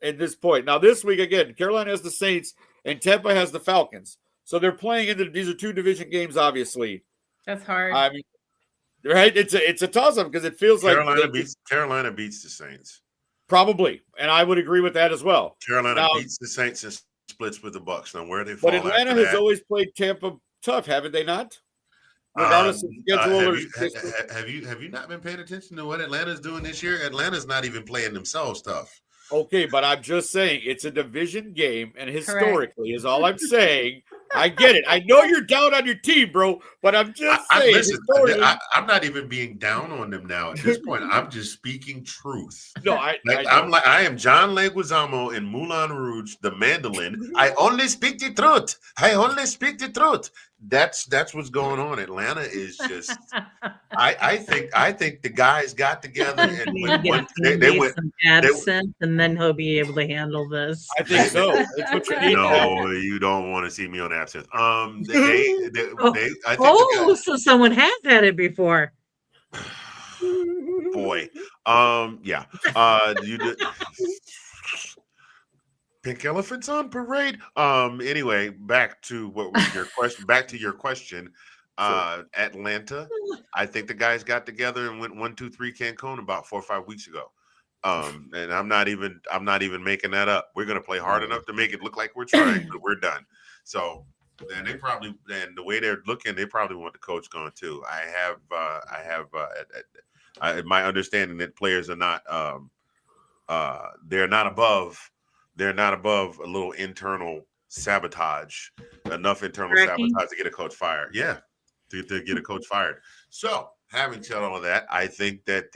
at this point. Now, this week, again, Carolina has the Saints and Tampa has the Falcons. So they're playing these are 2 division games, obviously. That's hard. I mean, right? It's a toss-up because it feels Carolina like beats the Saints. Probably, and I would agree with that as well. Carolina beats the Saints and splits with the Bucks. Now, where they fall but Atlanta has always played Tampa tough, haven't they not? Regardless of schedule. Have you not been paying attention to what Atlanta's doing this year? Atlanta's not even playing themselves tough. Okay, but I'm just saying it's a division game, and historically is all I'm saying. I get it. I know you're down on your team, bro, but I'm just saying. I'm not even being down on them now at this point. I'm just speaking truth. No, I am John Leguizamo in Moulin Rouge, the mandolin. I only speak the truth. I only speak the truth. That's what's going on. Atlanta is just. I think the guys got together and they went some AdSense, and then he'll be able to handle this. I think so. That's what you need. No, you don't want to see me on absence. So someone has had it before. Boy, yeah. You did. Pink elephants on parade. Anyway, back to what was your question. Back to your question. Atlanta. I think the guys got together and went 1-2-3 Cancun about 4 or 5 weeks ago. And I'm not even making that up. We're gonna play hard enough to make it look like we're trying, but we're done. So then the way they're looking, they probably want the coach gone too. I have my understanding that players are not they're not above a little internal sabotage, enough internal sabotage to get a coach fired. Yeah, to get a coach fired. So having said all of that, I think that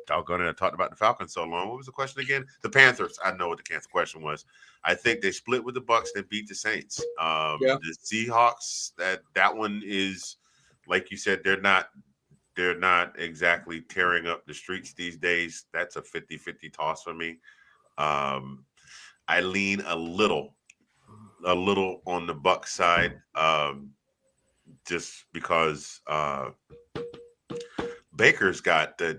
doggone it, I talked about the Falcons so long. What was the question again? The Panthers. I know what the question was. I think they split with the Bucks and beat the Saints. The Seahawks, that one is, like you said, they're not exactly tearing up the streets these days. That's a 50-50 toss for me. I lean a little on the Bucks side, just because Baker's going to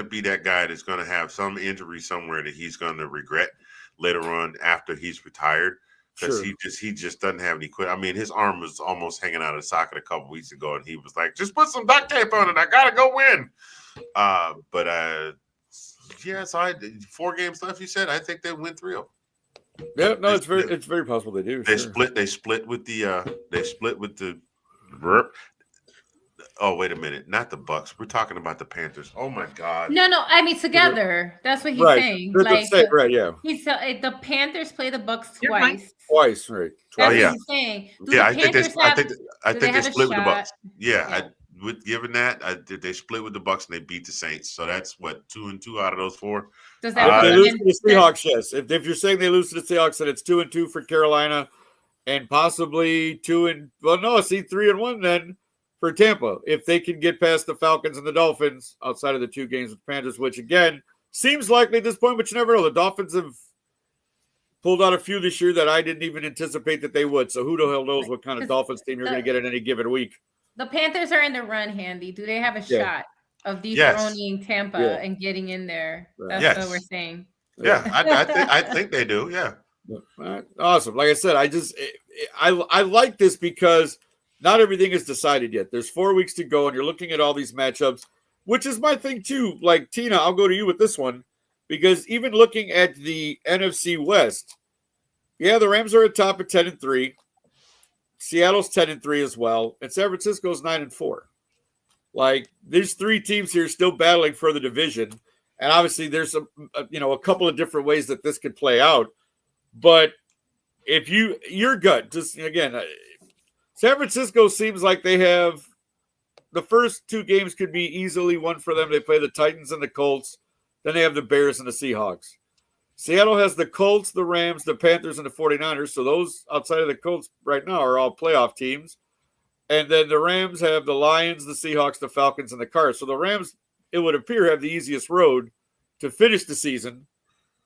be that guy that's going to have some injury somewhere that he's going to regret later on after he's retired. because Sure. he just doesn't have any quit. I mean, his arm was almost hanging out of the socket a couple weeks ago, and he was like, "Just put some duct tape on it. I gotta go win." Yeah. So 4 games left. You said I think they win 3 of them. Yeah, no, it's very possible they do. They Sure. split with the. Oh, wait a minute! Not the Bucks. We're talking about the Panthers. Oh my God! No, I mean together. That's what he's Right. saying. That's what I'm Like saying, right? Yeah, he's the Panthers play the Bucks You're fine. twice. twice, right? That's yeah. what he's saying. Do Yeah, the I think Panthers have? I do think they they have a split with the Bucks. shot? Yeah, Yeah. given that, they split with the Bucks and they beat the Saints. So that's what 2-2 out of those 4. Does If that they and lose then to the Seahawks, yes. If you're saying they lose to the Seahawks, then it's 2-2 for Carolina, and possibly 3-1 then for Tampa if they can get past the Falcons and the Dolphins outside of the 2 games with the Panthers, which again seems likely at this point, but you never know. The Dolphins have pulled out a few this year that I didn't even anticipate that they would. So who the hell knows what kind of Dolphins team you're going to get in any given week? the Panthers are in the run, Handy. Do they have a Yeah. shot of Yes. dethroning Tampa Yeah. and getting in there? Right. That's Yes. what we're saying. Yeah, I think they do. Yeah. All right. Awesome. Like I said, I like this because not everything is decided yet. There's 4 weeks to go, and you're looking at all these matchups, which is my thing too. Like Tina, I'll go to you with this one because even looking at the NFC West, yeah, the Rams are at top at 10-3. Seattle's 10-3 as well, and San Francisco's 9-4. Like there's 3 teams here still battling for the division, and obviously there's a couple of different ways that this could play out. But if your gut, just again, San Francisco seems like they have the first 2 games could be easily won for them. They play the Titans and the Colts, then they have the Bears and the Seahawks. Seattle has the Colts, the Rams, the Panthers, and the 49ers. So those outside of the Colts right now are all playoff teams. And then the Rams have the Lions, the Seahawks, the Falcons, and the Cards. So the Rams, it would appear, have the easiest road to finish the season.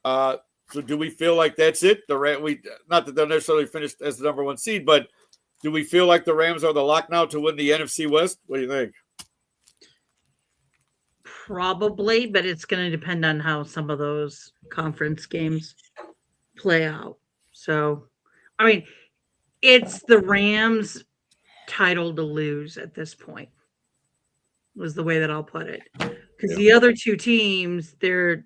So do we feel like that's it? Not that they'll necessarily finish as the number 1 seed, but do we feel like the Rams are the lock now to win the NFC West? What do you think? Probably, but it's going to depend on how some of those conference games play out. So, I mean, it's the Rams' title to lose at this point, was the way that I'll put it. Because the other 2 teams, they're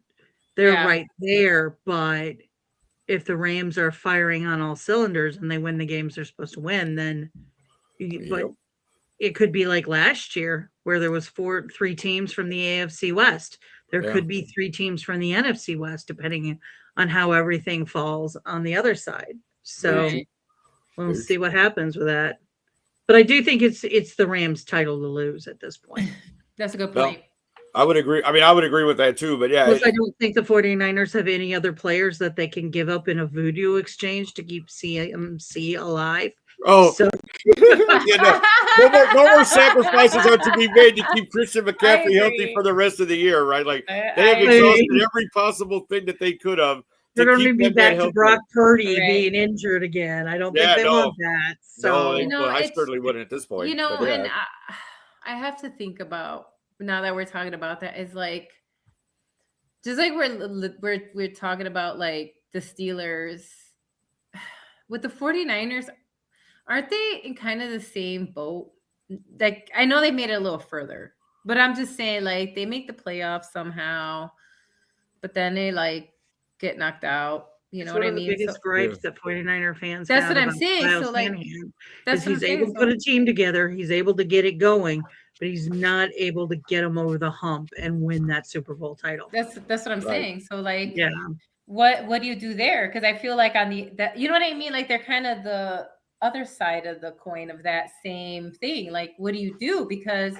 right there. But if the Rams are firing on all cylinders and they win the games they're supposed to win, then but it could be like last year where there was 3 teams from the AFC West. There could be 3 teams from the NFC West, depending on how everything falls on the other side. So we'll see what happens with that. But I do think it's the Rams' title to lose at this point. That's a good point. I would agree. I mean, I would agree with that too. But yeah, Plus, I don't think the 49ers have any other players that they can give up in a voodoo exchange to keep CMC alive. Oh, So no more sacrifices are to be made to keep Christian McCaffrey healthy for the rest of the year, right? Like they have exhausted every possible thing that they could have. They're going to be back to Brock Purdy Right. being injured again. I don't think they want that. So I certainly wouldn't at this point. And I have to think about now that we're talking about that is like just like we're talking about like the Steelers with the 49ers. Aren't they in kind of the same boat? Like, I know they made it a little further, but I'm just saying, like, they make the playoffs somehow, but then they, like, get knocked out. You know what I mean? The biggest gripes that 49er fans that's have what I'm about saying. Kyle So, like, Shanahan that's is he's able to put a team together. He's able to get it going, but he's not able to get them over the hump and win that Super Bowl title. That's what I'm saying. So, like, yeah. What do you do there? Because I feel like you know what I mean? Like, they're kind of the other side of the coin of that same thing. Like, what do you do? Because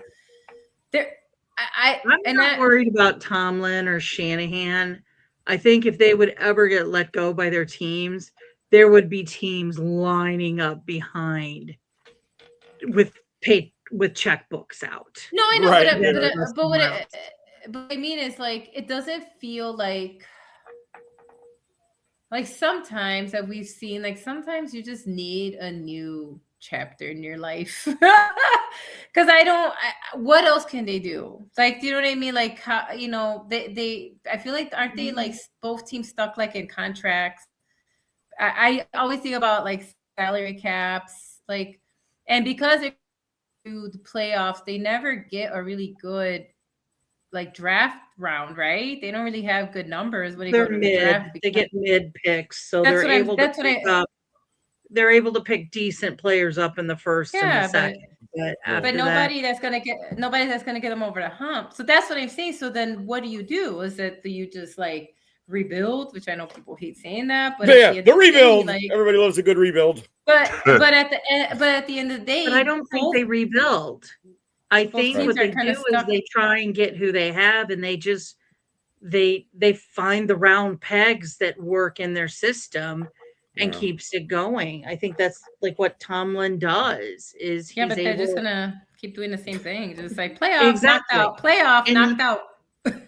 I'm not worried about Tomlin or Shanahan. I think if they would ever get let go by their teams, there would be teams lining up behind with checkbooks out. No, I know, right. but what I mean is like it doesn't feel like sometimes that we've seen, like sometimes you just need a new chapter in your life. Because what else can they do? Like, do you know what I mean? Like, how, I feel like, aren't they like both teams stuck like in contracts? I always think about like salary caps, like, and because they do the playoffs, they never get a really good like draft round, right? They don't really have good numbers when they They're go to the mid. draft. They get mid picks, so That's they're what I'm- able that's to what pick I- up. They're able to pick decent players up in the first and the Yeah, but second. But after but that, nobody that's gonna get them over the hump. So that's what I'm saying. So then what do? Is that do you just like rebuild? Which I know people hate saying that, but Yeah, at the end of day, rebuild. like, Everybody loves a good rebuild. but at the end of the day, but I don't think they rebuild. I think teams what are they kinda do is stuck. they try and get who they have, and they just they find the round pegs that work in their system and Yeah. keeps it going. I think that's like what Tomlin does. Is Yeah, he's but they're able just gonna keep doing the same thing. Just like playoff knocked exactly. out, playoff And knocked out.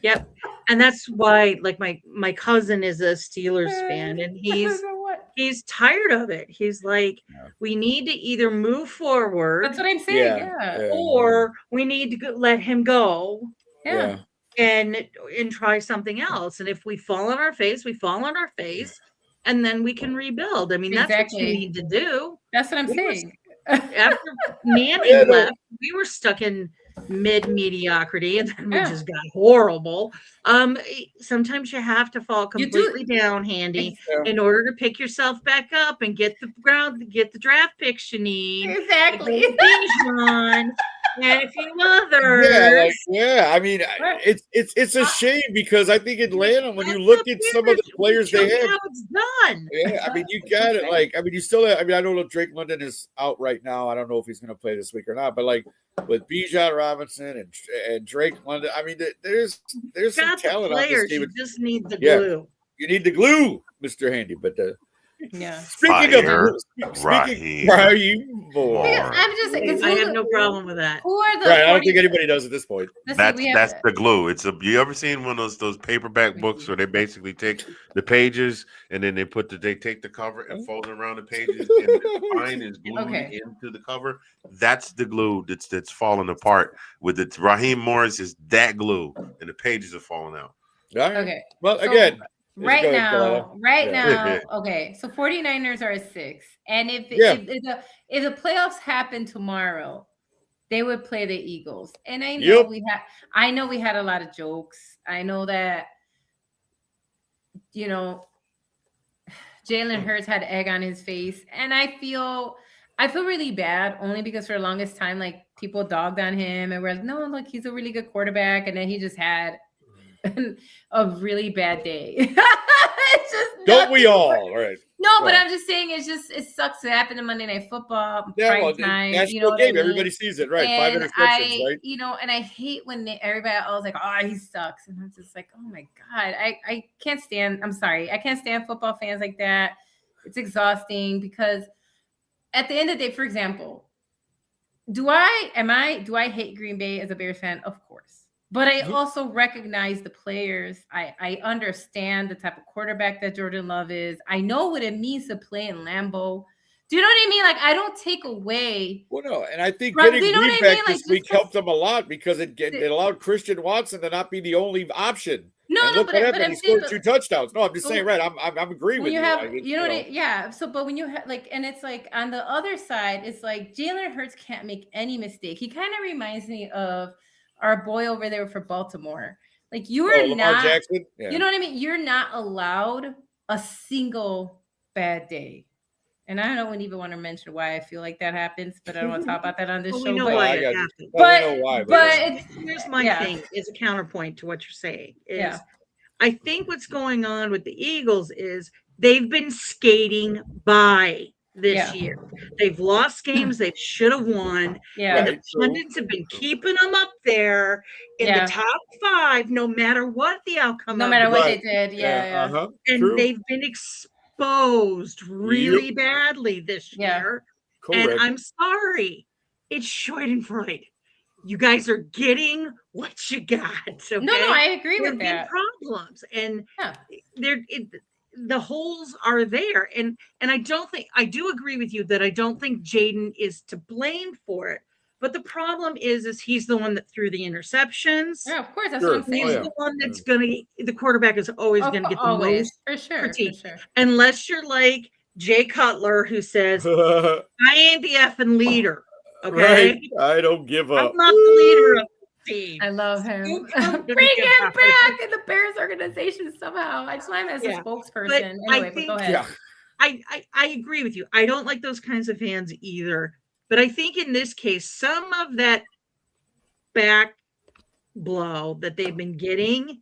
Yep. And that's why like my cousin is a Steelers fan, and he's tired of it. He's like, Yeah. we need to either move forward That's what I'm saying. Yeah. Yeah. or we need to let him go Yeah. and try something else. And if we fall on our face, we fall on our face, and then we can rebuild. I mean, that's what you Exactly. need to do. That's what I'm We were- saying. After Manning Yeah, no. left, we were stuck in mid mediocrity, and then we Yeah. just got horrible. Sometimes you have to fall You do- completely down, Handy, Yeah. in order to pick yourself back up and get the draft picks you need. Exactly. Bijan and a few others. I mean, Right. it's a shame because I think Atlanta, when you look at some of the players they have, how it's done. yeah, I mean, you got it. Like, I mean, you still have, I mean, I don't know if Drake London is out right now. I don't know if he's going to play this week or not, but like with Bijan Robinson and Drake London, I mean, there's some Got the talent on this players. team. You just need the Yeah. glue. You need the glue, Mr. Handy. But Yeah. speaking Fire, of Raheem. Raheem boy. Because I'm just because I have no problem with that. Who are the Right, I don't 40 think anybody does at this point. Let's see, That's the glue. It's a. You ever seen one of those paperback books where they basically take the pages and then they take the cover and fold it around the pages and the spine is glued Okay. into the cover. That's the glue that's falling apart. With it, Raheem Morris is that glue, and the pages are falling out. All right. Okay. Well, So, again, Right go ahead, now, Delilah. Yeah. okay. So 49ers are a 6. And if the playoffs happen tomorrow, they would play the Eagles. And I know Yep. we had a lot of jokes. I know that Jalen Hurts had egg on his face. And I feel really bad only because for the longest time, like people dogged on him and we're like, no, look, he's a really good quarterback. And then he just had a really bad day. It's just Don't we all? Right. No, but I'm just saying it sucks to happen in Monday Night Football. Yeah, prime well, time, national you know what game. I mean? Everybody sees it, right? And 5 interceptions, right? and I hate when everybody else like, oh, he sucks. And I'm just like, oh my God, I can't stand, I'm sorry. I can't stand football fans like that. It's exhausting because at the end of the day, for example, do I hate Green Bay as a Bears fan? Of course. But I also recognize the players. I understand the type of quarterback that Jordan Love is. I know what it means to play in Lambeau. Do you know what I mean? Like, I don't take away. Well, no, and I think Right, getting do you know Green what I back mean? Like, this week just- helped them a lot because it allowed Christian Watson to not be the only option. No, and no, look but what I'm happened. He saying, scored 2 touchdowns. No, I'm just saying, right? I'm agreeing with when you you. have, Like, you know what? Yeah. So, but when you have like, and it's like on the other side, it's like Jalen Hurts can't make any mistake. He kind of reminds me of our boy over there for Baltimore. Like you are Lamar not, Jackson? Yeah. you know what I mean? You're not allowed a single bad day. And I don't even want to mention why I feel like that happens, but I don't want to talk about that on this Well, show. we know but, why I it got you. happened. Well, we know why, but Here's my yeah. thing is a counterpoint to what you're saying is Yeah. I think what's going on with the Eagles is they've been skating by this year. They've lost games they should have won. Yeah. And Right, the pundits have been keeping them up there in the top 5, no matter what the outcome. No matter what they Right. did. Yeah. Uh-huh. And True. they've been exposed really badly this year. Correct. And I'm sorry, it's Schadenfreude. You guys are getting what you got. Okay? No, I agree There with have been that. problems, and the holes are there. And I do agree with you that I don't think Jaden is to blame for it. But the problem is he's the one that threw the interceptions. Yeah, of course. That's what I'm saying. He's the one that's the quarterback is always going to get the most for sure. critique. For sure. Unless you're like Jay Cutler, who says, right. I ain't the effing leader. Okay. I don't give I'm up. not the leader of the team. I love him. Still Bring confident him against back in the Bears organization somehow. I just want him as Yeah. a spokesperson. But Anyway, I but think- go ahead. Yeah. I agree with you. I don't like those kinds of fans either. But I think in this case, some of that back blow that they've been getting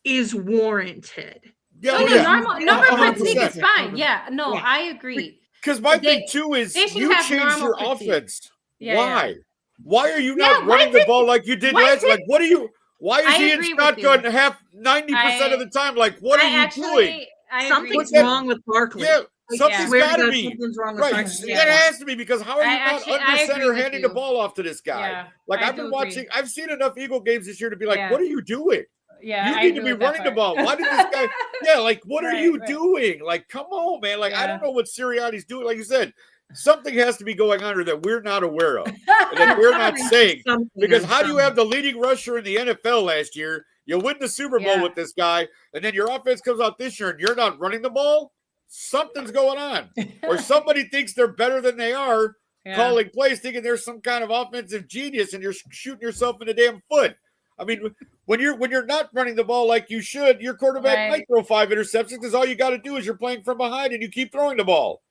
is warranted. Yeah, Oh, oh, no, yeah. normal critique 100%. is fine. Yeah, no, Yeah. I agree. Because my They- thing too is they should you have changed normal your critique. offense. Yeah, Why? yeah. Why are you Yeah, not why running the did- ball like you did why last? did- Like, what are you? Why is I he in agree with you. shotgun half 90% of the time? Like, what are you doing? I agree Something's with you. wrong with Barkley. Yeah, I something's swear to got to God, be. something's wrong with Right, Barkley. it Yeah. has to be because how are you not I under agree center with handing you. the ball off to this guy? Yeah, Like I I've been do watching, agree. I've seen enough Eagle games this year to be like, Yeah. what are you doing? Yeah, You I need to agree be with that running the part. ball. Why did this guy? Yeah, like what are Right, you right. doing? Like, come on, man. Like I Yeah. don't know what Sirianni's doing. Like you said, something has to be going on here that we're not aware of, and that we're not saying. Something Because on how do you some- have the leading rusher in the NFL last year? You win the Super Bowl Yeah. with this guy, and then your offense comes out this year and you're not running the ball? Something's going on. Or somebody thinks they're better than they are, Yeah. calling plays, thinking there's some kind of offensive genius, and you're shooting yourself in the damn foot. I mean, when you're not running the ball like you should, your quarterback Right. might throw 5 interceptions because all you got to do is you're playing from behind and you keep throwing the ball.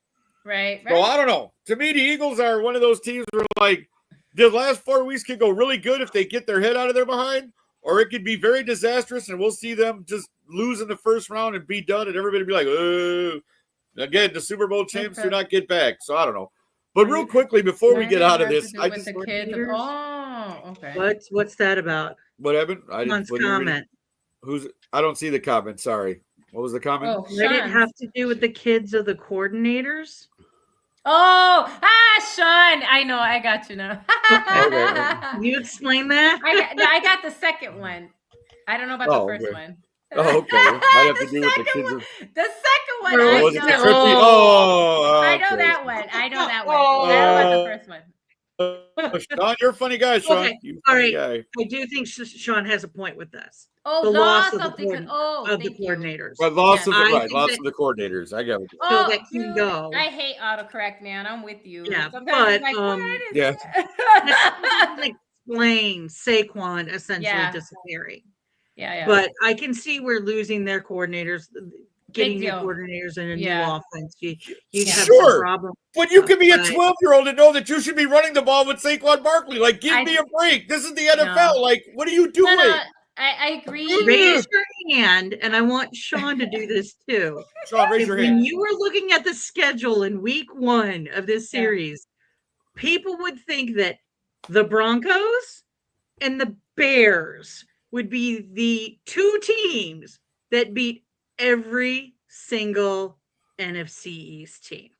Right, So right. I don't know. To me, the Eagles are one of those teams where like the last 4 weeks could go really good if they get their head out of their behind, or it could be very disastrous, and we'll see them just lose in the first round and be done, and everybody be like, "Oh." Again, the Super Bowl champs do Okay. not get back. So I don't know. But real quickly before we get out of this, I just the kids. Coordinators? Oh, okay. What's that about? what happened? I didn't. Sean's What did you read? comment. Who's? I don't see the comment. Sorry. What was the comment? Oh, Did it Sean. have to do with the kids of the coordinators? Oh, Sean. I know. I got you now. Can you explain that? I got the second one. I don't know about the Oh, first okay. one. Oh, okay. Might have to The do with the second kids. one- The second one. Or I Was it the know. trippy? Oh, I know okay. that one. I know that one. I don't know about the first one. Sean, you're a funny guy, Sean. Okay, You all funny right. guy. I do think Sean has a point with this. Oh, The loss loss of the of the thank you. coordinators. But lots of the I right, think lots that- of the coordinators. I get it. Oh, that can dude, go. I hate autocorrect, man. I'm with you. Yeah, Sometimes but, it's like, what is yeah. that? Doesn't explain Saquon essentially Yeah. disappearing. yeah. But I can see we're losing their coordinators, getting new deal. coordinators and a Yeah. new offense. You'd have Sure. some problem. But you can be a Right. 12-year-old and know that you should be running the ball with Saquon Barkley. Like, give I- me a break. This is the NFL. No. Like, what are you doing? No, I agree. Raise your hand, and I want Sean to do this too. Sean, raise your When hand. you were looking at the schedule in week 1 of this Yeah. series, people would think that the Broncos and the Bears would be the 2 teams that beat every single NFC East team.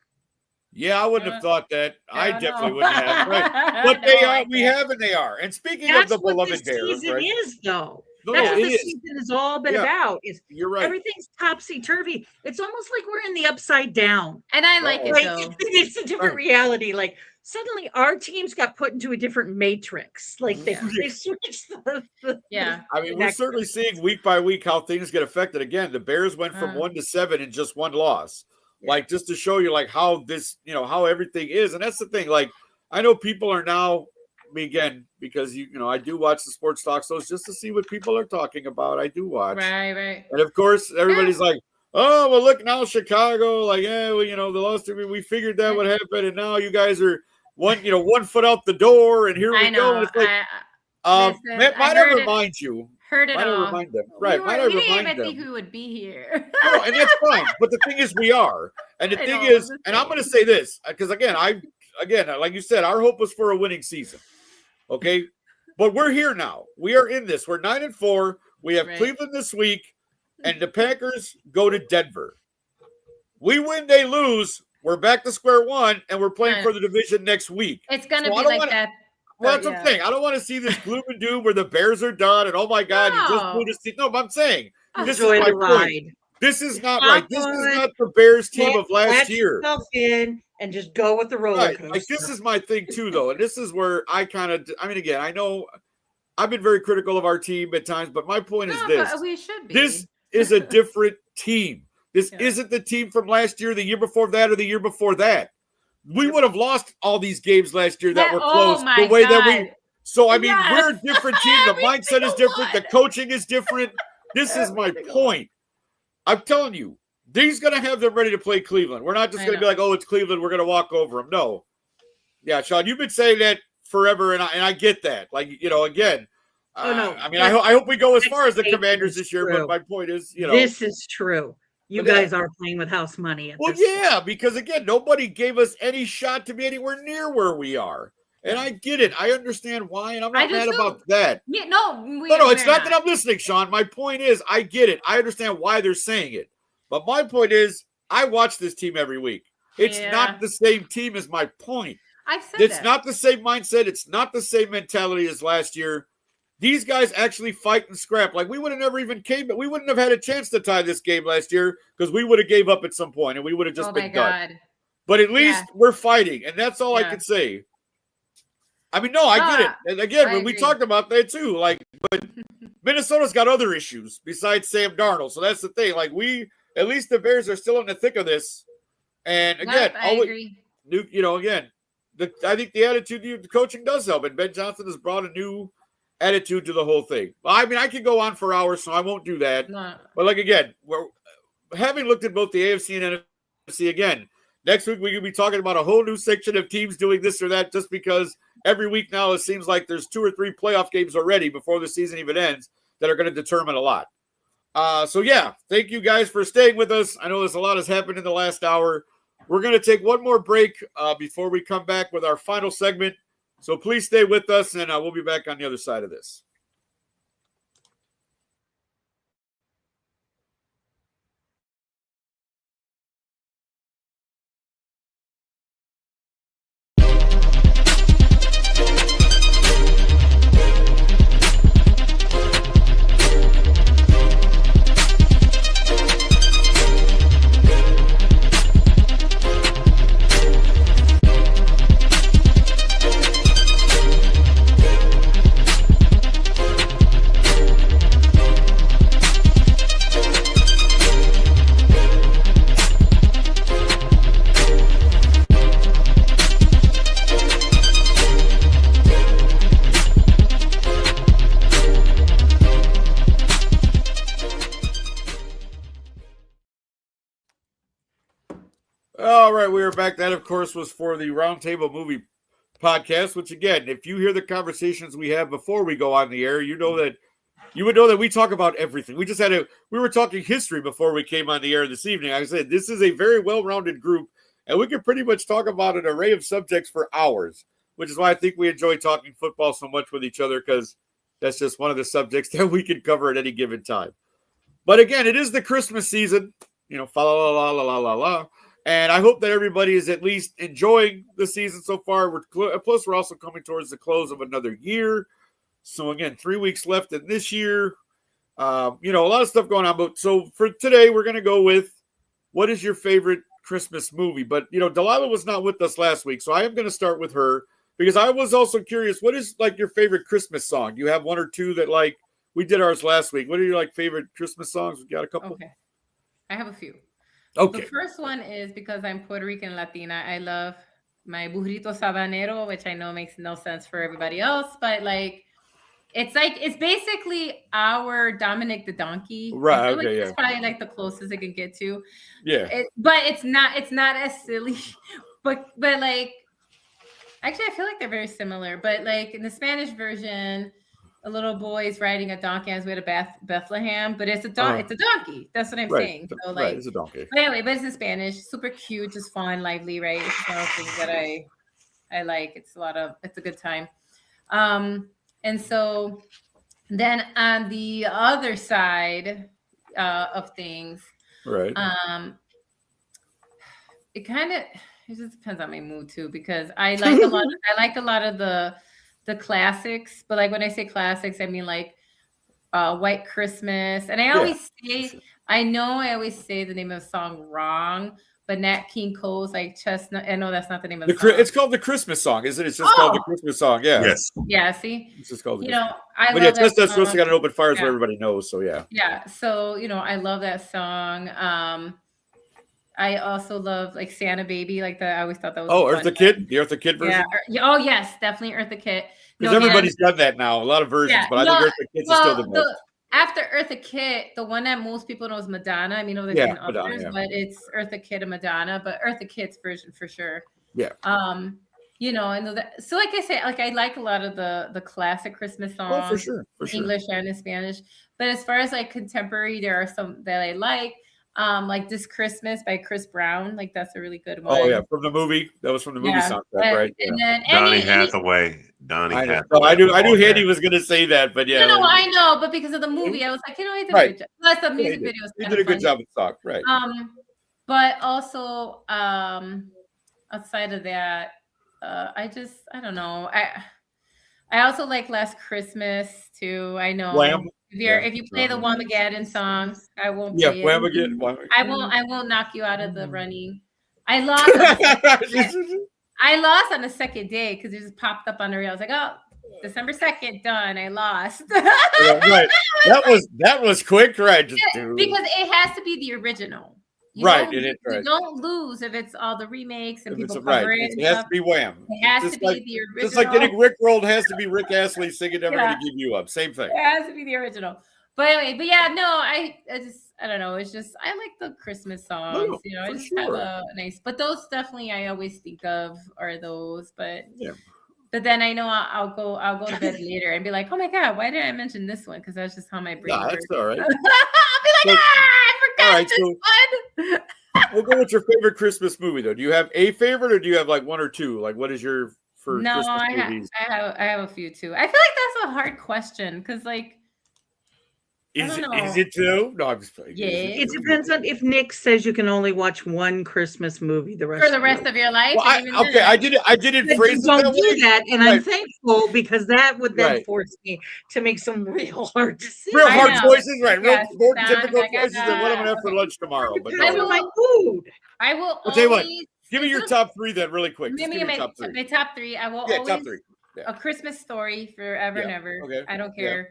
Yeah, I wouldn't have thought that. I No, definitely no. wouldn't have. Right? But No, they I are. We can't. have and they are. And speaking That's of the what beloved this Bears, season right? is, though. No, That's no, what it this is. season has all been Yeah. about. Is You're right. everything's topsy turvy. It's almost like we're in the upside down. And I like it Like though. it's a different Right. reality. Like suddenly our teams got put into a different matrix. Like they, Yeah. they switched the Yeah. I mean, we're next- certainly seeing week by week how things get affected. Again, the Bears went from 1 to 7 in just one loss. Yeah. Like, just to show you, like, how this, how everything is. And that's the thing. Like, I know people are now, again, because, I do watch the sports talk shows just to see what people are talking about. I do watch. Right. And, of course, everybody's like, oh, well, look, now Chicago, like, yeah, well, the lost, we figured that would happen. And now you guys are one foot out the door. And here we I go. know. And it's like, listen, might I I heard it. remind you. Heard it Might I all. remind them? Right. We Might I didn't remind even them? think we would be here. No, and that's fine. But the thing is, we are. And the I thing know, is, I'm just and I'm going to saying. say this, because again, like you said, our hope was for a winning season. Okay. But we're here now. We are in this. We're 9-4. We have Right. Cleveland this week, and the Packers go to Denver. We win, they lose. We're back to square one, and we're playing Right. for the division next week. It's gonna So I be don't like wanna- that. Well, but that's what I'm saying. I don't want to see this gloom and doom where the Bears are done, and oh my God, you just No. blew the seat. No, but I'm saying this is enjoy my the point. ride. This is not Stop right. This is on. not the Bears team Let- of last let year. yourself in and just go with the roller Right. coaster. Like this is my thing too, though, and this is where again, I know I've been very critical of our team at times, but my point is No, this: but we should be. this is a different team. This isn't the team from last year, the year before that, or the year before that. We would have lost all these games last year that were close the way that we. So, I mean, we're a different team. The mindset is different. The coaching is different. This is my point. I'm telling you, he's going to have them ready to play Cleveland. We're not just going to be like, oh, it's Cleveland, we're going to walk over them. No. Yeah, Sean, you've been saying that forever, and I get that. Like, again, I mean, I hope we go as far as the Commanders this year, but my point is, this is true. You guys are playing with house money. Because again, nobody gave us any shot to be anywhere near where we are. And I get it. I understand why, and I'm not mad about that. Yeah, no, it's not that I'm listening, Sean. My point is, I get it. I understand why they're saying it. But my point is, I watch this team every week. It's not the same team as my point. I've said it's not the same mindset. It's not the same mentality as last year. These guys actually fight and scrap. Like, we would have never even we wouldn't have had a chance to tie this game last year because we would have gave up at some point and we would have just been done. But at least we're fighting, and that's all I can say. I mean, no, I get it. And again, when we talked about that too, like, but Minnesota's got other issues besides Sam Darnold. So that's the thing. Like, at least the Bears are still in the thick of this. And again, I agree. Again, I think the attitude, the coaching does help. And Ben Johnson has brought a new attitude to the whole thing. I mean, I could go on for hours, so I won't do that. No. But like, again, we're having looked at both the AFC and NFC again. Next week, we could be talking about a whole new section of teams doing this or that just because every week now it seems like there's 2 or 3 playoff games already before the season even ends that are going to determine a lot. So, thank you guys for staying with us. I know there's a lot has happened in the last hour. We're going to take one more break before we come back with our final segment. So please stay with us, and we'll be back on the other side of this. All right, we are back. That, of course, was for the Roundtable Movie Podcast, which, again, if you hear the conversations we have before we go on the air, you would know that we talk about everything. We were talking history before we came on the air this evening. Like I said, this is a very well-rounded group, and we can pretty much talk about an array of subjects for hours, which is why I think we enjoy talking football so much with each other, because that's just one of the subjects that we can cover at any given time. But again, it is the Christmas season, fa la la la la la la. And I hope that everybody is at least enjoying the season so far. Plus, we're also coming towards the close of another year. So, again, 3 weeks left in this year. A lot of stuff going on. But so for today, we're going to go with what is your favorite Christmas movie? But, Delilah was not with us last week. So I am going to start with her because I was also curious. What is, your favorite Christmas song? Do you have one or two that, we did ours last week? What are your, favorite Christmas songs? We got a couple? Okay. I have a few. Okay. The first one is because I'm Puerto Rican Latina. I love my burrito sabanero, which I know makes no sense for everybody else, but it's basically our Dominic the Donkey. Right. Okay. It's probably the closest it can get to. Yeah. But it's not as silly. but actually I feel like they're very similar. But in the Spanish version, a little boy is riding a donkey on his way to Bethlehem, but it's a donkey. That's what I'm saying. So it's a donkey. But anyway, but it's in Spanish, super cute, just fun, lively, right? It's one of those things that I like. It's a good time. And so then on the other side of things, right? It just depends on my mood too, because I like a lot of the classics, but when I say classics, I mean White Christmas. And I always say the name of the song wrong, But Nat King Cole's like Chestnut. I know that's not the name of the The song. it's called the Christmas song, isn't it? It's just called the Christmas song. Yeah. Yes. Yeah, see, It's just called. The you Christmas know, I But love that Chestnut's song. supposed to got an open fire, so Yeah. everybody knows. So yeah. Yeah, so I love that song. I also love like Santa Baby, like that. I always thought that was. Oh, a Eartha fun Kitt, the Eartha Kitt version. Yeah. Oh yes, definitely Eartha Kitt. Because everybody's done that now. A lot of versions, Yeah, but I think Eartha Kitt's is still the best. After Eartha Kitt, the one that most people know is Madonna. I mean, there's been others, but it's Eartha Kitt and Madonna. But Eartha Kitt's version for sure. Yeah. You know, and so like I say, like I like a lot of the classic Christmas songs, for sure, English and in Spanish. But as far as like contemporary, there are some that I like This Christmas by Chris Brown. Like that's a really good one. Oh yeah, from the movie. That was from the movie soundtrack, right? And then Donny Hathaway. Hathaway. Oh, I knew Handy was going to say that, but yeah. No, I know, but because of the movie, I was like, he did a good job. Plus the music video was he did a good job with song, right? But also outside of that, I don't know. I also like Last Christmas too. I know. Wham. If you play the Whamageddon song, I won't play it. Whamageddon. I won't knock you out of the running. I lost. I lost on the second day because it just popped up on the reel. I was like, oh, December 2nd, done. I lost. Right. That was quick, right? Because it has to be the original. You don't lose if it's all the remakes and people cover it. It has to be Wham. It has to be the original. Just like getting Rickrolled has to be Rick Astley singing Never Gonna Give You Up. Same thing. It has to be the original. But anyway, no, I don't know. It's just I like the Christmas songs. I just have a nice. But those definitely I always think of are those. But But then I know I'll go to bed later and be like, oh my God, why did I mention this one? Because that's just how my brain works. That's all right. I'll be like, I forgot this one. We'll go with your favorite Christmas movie though. Do you have a favorite or do you have like one or two? Like what is your for Christmas movies? I have a few too. I feel like that's a hard question because like is it too? No, I'm just playing. Yeah. It depends on if Nick says you can only watch one Christmas movie the rest of your life. Well, I didn't phrase it don't that do way. that, and I'm thankful because that would then force me to make some real hard decisions. Real hard choices, right? Yes, real difficult choices, and what I'm gonna have for lunch tomorrow. But I want my food. I will. I'll tell you what. Give me your top three then, really quick. Give me my top three. My top three. I will always. Top three. Yeah. A Christmas Story forever and ever. Okay. I don't care.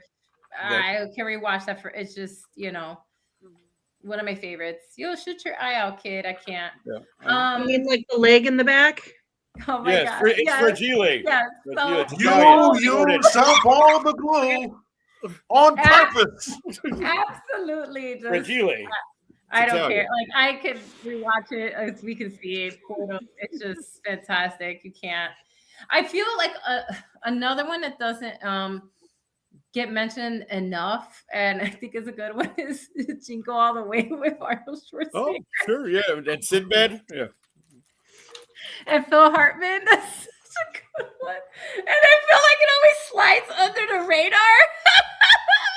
I can rewatch that for. It's just one of my favorites. You'll shoot your eye out, kid. I can't. You mean like the leg in the back? Oh my God! It's fragile. Yeah. You self all the glue on purpose. Absolutely. Just, fragile. I don't care. Like I could rewatch it as we can see it. It's just fantastic. You can't. I feel like another one that doesn't get mentioned enough, and I think is a good one is Jingle All the Way with Arnold Schwarzenegger. Oh, sure, yeah, and Sinbad, yeah, and Phil Hartman. That's such a good one, and I feel like it always slides under the radar.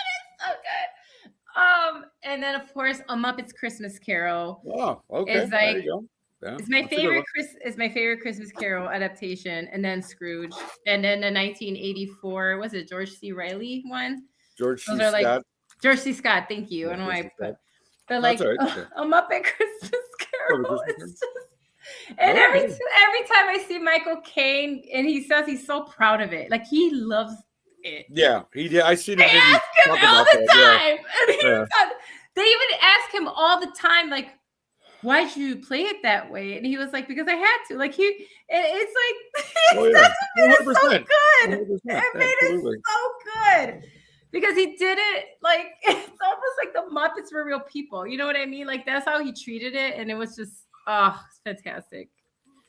It's so good. And then of course, A Muppet's Christmas Carol. Oh, okay, is like, there you go. Yeah, it's my favorite. It's my favorite Christmas Carol adaptation, and then Scrooge, and then the 1984 was it George C. Reilly one? George C. Scott. George C. Scott. Thank you. I don't know why I put, but like right. A Muppet Christmas Carol. It's just, and every time I see Michael Caine, and he says he's so proud of it, like he loves it. Yeah, he did. I see him all the time. They even ask him all the time, like, why'd you play it that way? And he was like, because I had to. Like it's like, it's so good. 100%. It made it so good because he did it like it's almost like the Muppets were real people. You know what I mean? Like that's how he treated it, and it was just it's fantastic.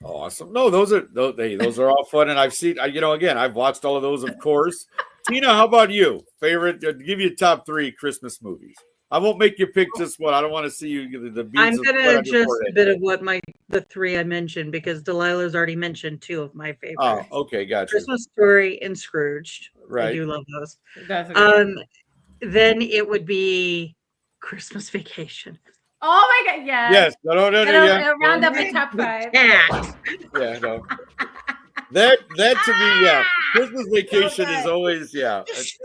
Awesome. No, those are all fun, and I've seen. Again, I've watched all of those, of course. Tina, how about you? Favorite? Give you top 3 Christmas movies. I won't make you pick just one. I don't want to see you the beats. I'm gonna adjust a bit of what the 3 I mentioned because Delilah's already mentioned 2 of my favorites. Oh, okay, gotcha. Christmas Story and Scrooged. Right. I do love those. Then it would be Christmas Vacation. Oh my God! Yes. No. It'll round up the top 5. Yeah. No. That to me, yeah. Christmas Vacation is always, yeah. So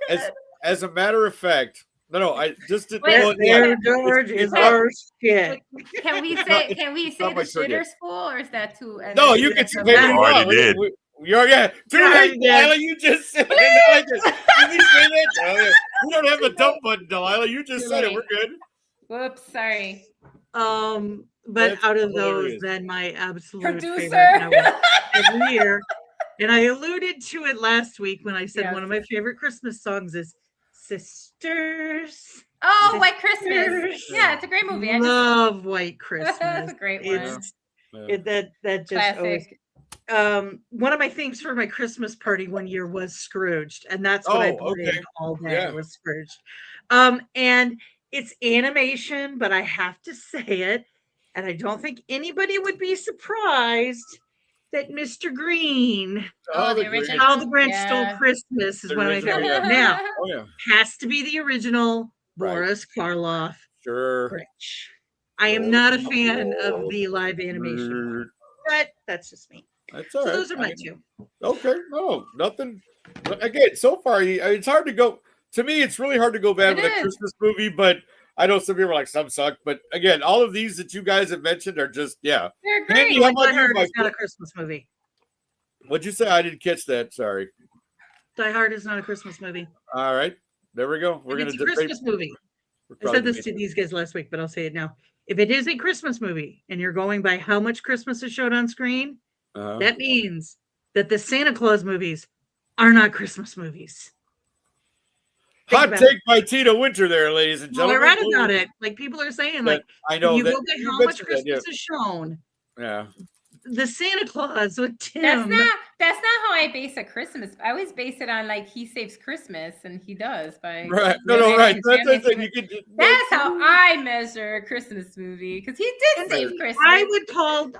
good. As a matter of fact, No. I just did. Wait, Well, yeah. There, George, It's is not- our shit. Can we not- say not the my turn yet. shitter school, or is that too? No, you can. say Baby, You already did. You're yeah. Too Yeah, late, yeah. Delilah. You just said it. Like this. Did we say that? Oh, yeah. We don't have a dump button, Delilah. You just Too said it. late. We're good. Whoops, sorry. But That's out of hilarious. those, then my absolute Producer. favorite Noah every year, and I alluded to it last week when I said Yes. one of my favorite Christmas songs is "Sisters." Oh, White Christmas. Sisters. Yeah, it's a great movie. I just, Love White Christmas. That's a great one. It's Yeah. that just always. classic. One of my themes for my Christmas party one year was Scrooged, and that's what I Oh, played okay. all day Yeah. was Scrooged. And it's animation, but I have to say it, and I don't think anybody would be surprised that Mr. Green, Oh, the Grinch. original. How the Grinch Stole Yeah. Christmas, is The one of my original, favorites. yeah. Now, Oh yeah. has to be the original Right. Boris Karloff Sure. Grinch. I am not a fan of the live animation one, but that's just me. That's all So right. those are my two. Okay. No, nothing. Again, so far, it's hard to go. To me, it's really hard to go bad It with a is. Christmas movie, but I know some people are like, some suck. But again, all of these that you guys have mentioned are just, yeah. They're Handy, great. how Die about you, Hard my is not a friend? Christmas movie. What'd you say? I didn't catch that. Sorry. Die Hard is not a Christmas movie. All right. There we go. We're If going it's to a Christmas movie. I said this to these guys last week, but I'll say it now. If it is a Christmas movie and you're going by how much Christmas is showed on screen, that means that the Santa Claus movies are not Christmas movies. Think Hot about take by Tina Winter there, ladies and Well, I gentlemen. read about it. Like people are saying, But like I know if you that go by you how much mentioned that, Christmas is shown, yeah. the Santa Claus with Tim. That's not how I base a Christmas. I always base it on like he saves Christmas, and he does by Right. No, living right. in That's family it. with- You could, That's how I measure a Christmas movie, because he did save Christmas.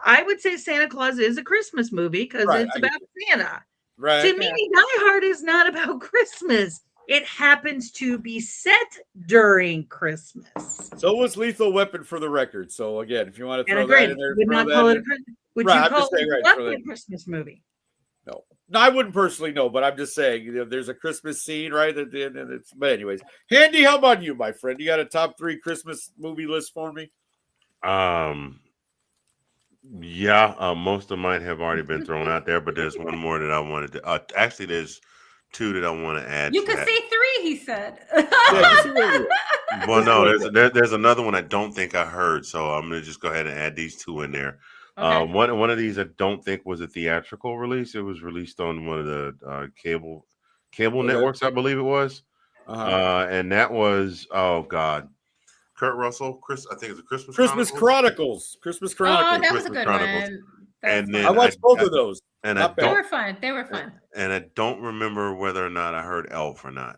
I would say Santa Claus is a Christmas movie because Right, it's I about Santa. right. To me, Die Hard is not about Christmas. It happens to be set during Christmas. So was Lethal Weapon for the record. So again, if you want to And throw that agreed, in there, would throw not that call in it. there. Would Right, you I'm call just saying, it right, what throw a that- Christmas movie? No, I wouldn't personally know, but I'm just saying, you know, there's a Christmas scene right at the end, and it's. But anyways, Handy, how about you, my friend? You got a top 3 Christmas movie list for me? Yeah, most of mine have already been thrown out there, but there's one more that I wanted to. Actually, there's 2 that I want to add. You to could that. say 3, he said. Yeah, just see what it is. Well, no, there's another one I don't think I heard, so I'm gonna just go ahead and add these 2 in there. Okay. One of these I don't think was a theatrical release. It was released on one of the cable Okay. networks, I believe it was. Uh-huh. And that was Kurt Russell, I think it's a Christmas Christmas Chronicles. Christmas Oh, Chronicles. that was a Christmas good Chronicles. one. And then I watched both of those. And I Not bad. They don't were fun. They were fun. and I don't remember whether or not I heard Elf or not.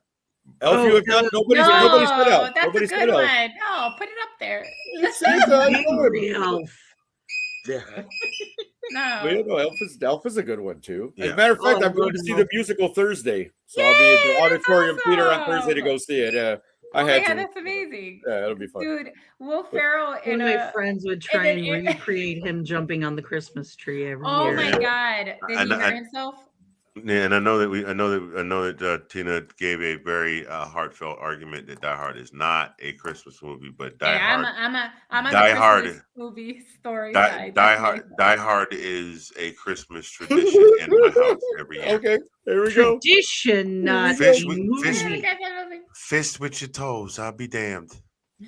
Elf, you have not. Nobody said Elf. That's Nobody a said good Elf. one. No, put it up there. It's good. Elf. Yeah. No. Well, no, Elf is a good one too. As Yeah. a matter of fact, Oh, I'm going to good see one. the musical Thursday, so I'll be at the Yay, that's auditorium theater on Thursday to awesome. go see it. Yeah, Oh I my had God, to. that's amazing. Yeah, it'll be fun. Dude, Will Ferrell One in of my a. friends would try and and then- recreate him jumping on the Christmas tree every Oh year. my God. Did And he I- hurt himself? Yeah, and I know that Tina gave a very heartfelt argument that Die Hard is not a Christmas movie, but Die Yeah, Hard. I'm on Die the Hard. Christmas movie story Die, side. Die definitely. Hard. Die Hard is a Christmas tradition in my house every year. Okay, there we go. Tradition, not Fish a with- movie. fish- Yeah, definitely. Fist with your toes. I'll be damned.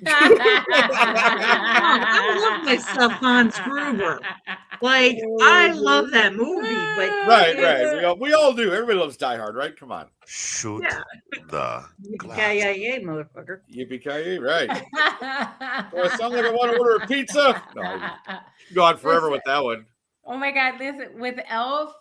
I love myself Hans Gruber. Like I love that movie, but Right. We all do. Everybody loves Die Hard, right? Come on. Shoot Yeah. the glass. Yeah, motherfucker. Yippee-ki-yay, right. Well, it sounds like I want to order a pizza. No, I go on forever with that one. Oh my God, listen, with Elf,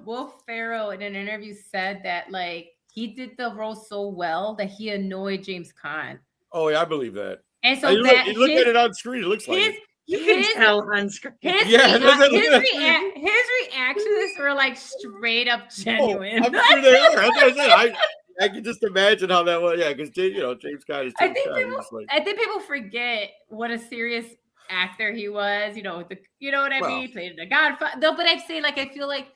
Will Ferrell in an interview said that like he did the role so well that he annoyed James Caan. Oh, yeah, I believe that. And so You that look at it on screen. It looks like his, it. You can his, tell on screen. his, Yeah, his reactions were like straight up Oh, genuine. I'm sure they are. That's what I said. I can just imagine how that was. Yeah, because James Caan is I James think Caan. people- He's just like, I think people forget what a serious actor he was. You know what I Well. mean? Played in The Godfather. No, but I say like I feel like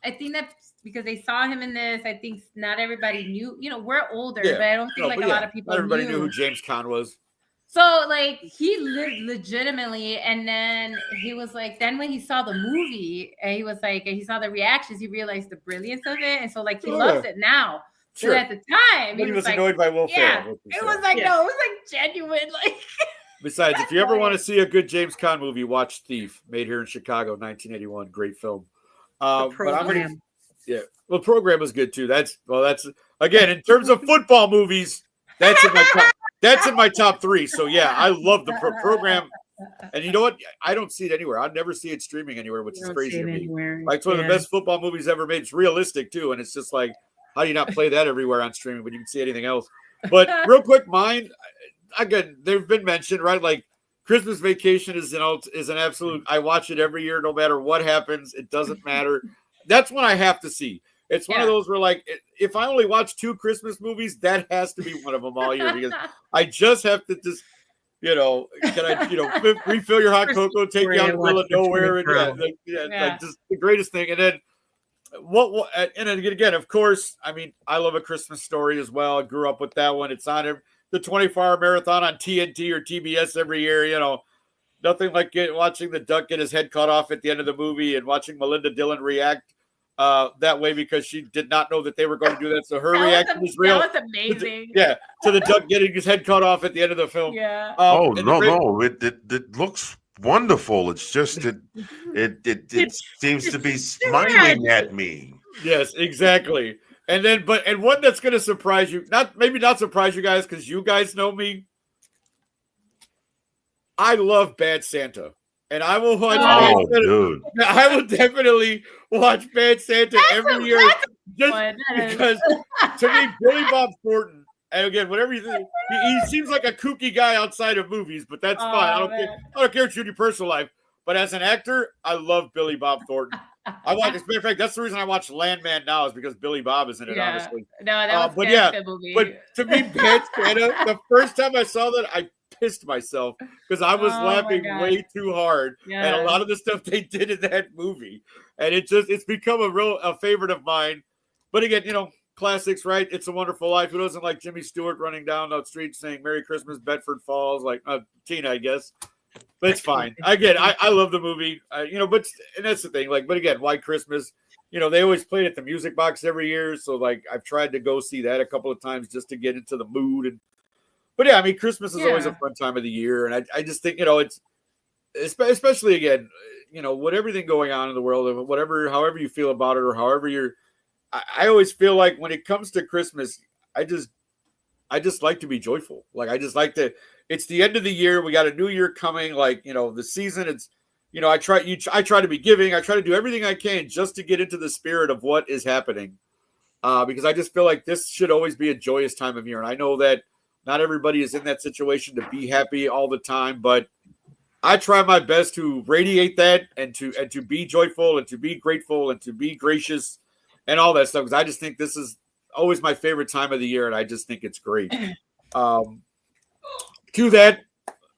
I think that's because they saw him in this. I think not everybody knew. We're older, Yeah. but I don't think No, like but a yeah, lot of people not everybody knew knew. who James Caan was. So like he lived legitimately, and then he was like, then when he saw the movie and he was like, and he saw the reactions, he realized the brilliance of it, and so like he loves it now. Sure. But at the time, But he was like, annoyed by Will yeah, Ferrell. it was like no, it was like genuine, like. Besides, if you ever want to see a good James Caan movie, watch Thief, made here in Chicago, 1981. Great film. But I'm ready. Yeah, well, Program was good too. That's again in terms of football movies. That's in my top. That's in my top 3. So yeah, I love the Program. And you know what? I don't see it anywhere. I'd never see it streaming anywhere, which is crazy to me. Anywhere. Like it's one of the best football movies ever made. It's realistic too, and it's just like, how do you not play that everywhere on streaming when you can see anything else? But real quick, mine again. They've been mentioned, right? Like Christmas Vacation is an absolute. I watch it every year, no matter what happens. It doesn't matter. That's one I have to see. It's one of those where, like, if I only watch 2 Christmas movies, that has to be one of them all year because I just have to just. Can I, refill your hot cocoa, take you out in the middle of nowhere, and like just the greatest thing. And then and then again, of course, I mean, I love A Christmas Story as well. I grew up with that one. It's on the 24-hour marathon on TNT or TBS every year. Nothing like watching the duck get his head cut off at the end of the movie and watching Melinda Dillon react that way because she did not know that they were going to do that. So her reaction was real. That was amazing. To the duck getting his head cut off at the end of the film. Yeah. No, it looks wonderful. It's just it seems to be smiling at me. Yes, exactly. And then, and one that's going to surprise you, maybe not surprise you guys because you guys know me. I love Bad Santa. And I will watch. Dude! I will definitely watch Bad Santa every year, just because. To me, Billy Bob Thornton, and again, whatever you think, he seems like a kooky guy outside of movies, but that's fine. I don't care what you do in your personal life. But as an actor, I love Billy Bob Thornton. As a matter of fact, that's the reason I watch Landman now is because Billy Bob is in it. Honestly, no, that was a good movie. But to me, Bad Santa, the first time I saw that, I pissed myself because I was laughing way too hard at a lot of the stuff they did in that movie, and it's become a favorite of mine. But again, classics, right? It's a Wonderful Life. Who doesn't like Jimmy Stewart running down the street saying "Merry Christmas, Bedford Falls"? Like Tina, I guess. But it's fine. Again, I love the movie. But and that's the thing. Like, but again, White Christmas. They always play it at the Music Box every year, so like I've tried to go see that a couple of times just to get into the mood. But yeah, I mean, Christmas is always a fun time of the year, and I just think it's especially again, with everything going on in the world, however you feel about it, or however I always feel like when it comes to Christmas, I just like to be joyful. Like I just like to. It's the end of the year. We got a new year coming. Like the season. It's I try to be giving. I try to do everything I can just to get into the spirit of what is happening, because I just feel like this should always be a joyous time of year, and I know that. Not everybody is in that situation to be happy all the time, but I try my best to radiate that and to be joyful and to be grateful and to be gracious and all that stuff because I just think this is always my favorite time of the year and I just think it's great. To that,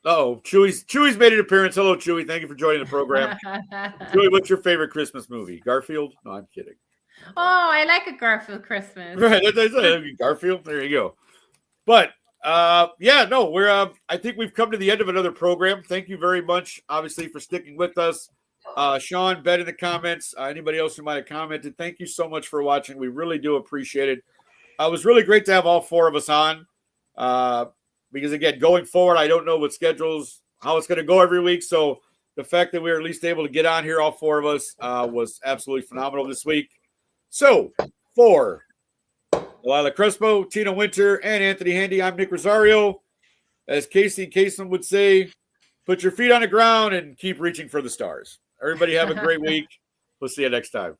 Chewy's made an appearance. Hello, Chewy. Thank you for joining the program. Chewy, what's your favorite Christmas movie? Garfield? No, I'm kidding. Oh, I like a Garfield Christmas. Right, Garfield. There you go. But. We're I think we've come to the end of another program. Thank you very much, obviously, for sticking with us. Sean, Ben in the comments, anybody else who might have commented, thank you so much for watching. We really do appreciate it. It was really great to have all 4 of us on. Because again, going forward, I don't know what schedules, how it's going to go every week. So the fact that we were at least able to get on here, all 4 of us, was absolutely phenomenal this week. So for Delilah Crespo, Tina Winter, and Anthony Handy. I'm Nick Rosario. As Casey Kasem would say, put your feet on the ground and keep reaching for the stars. Everybody have a great week. We'll see you next time.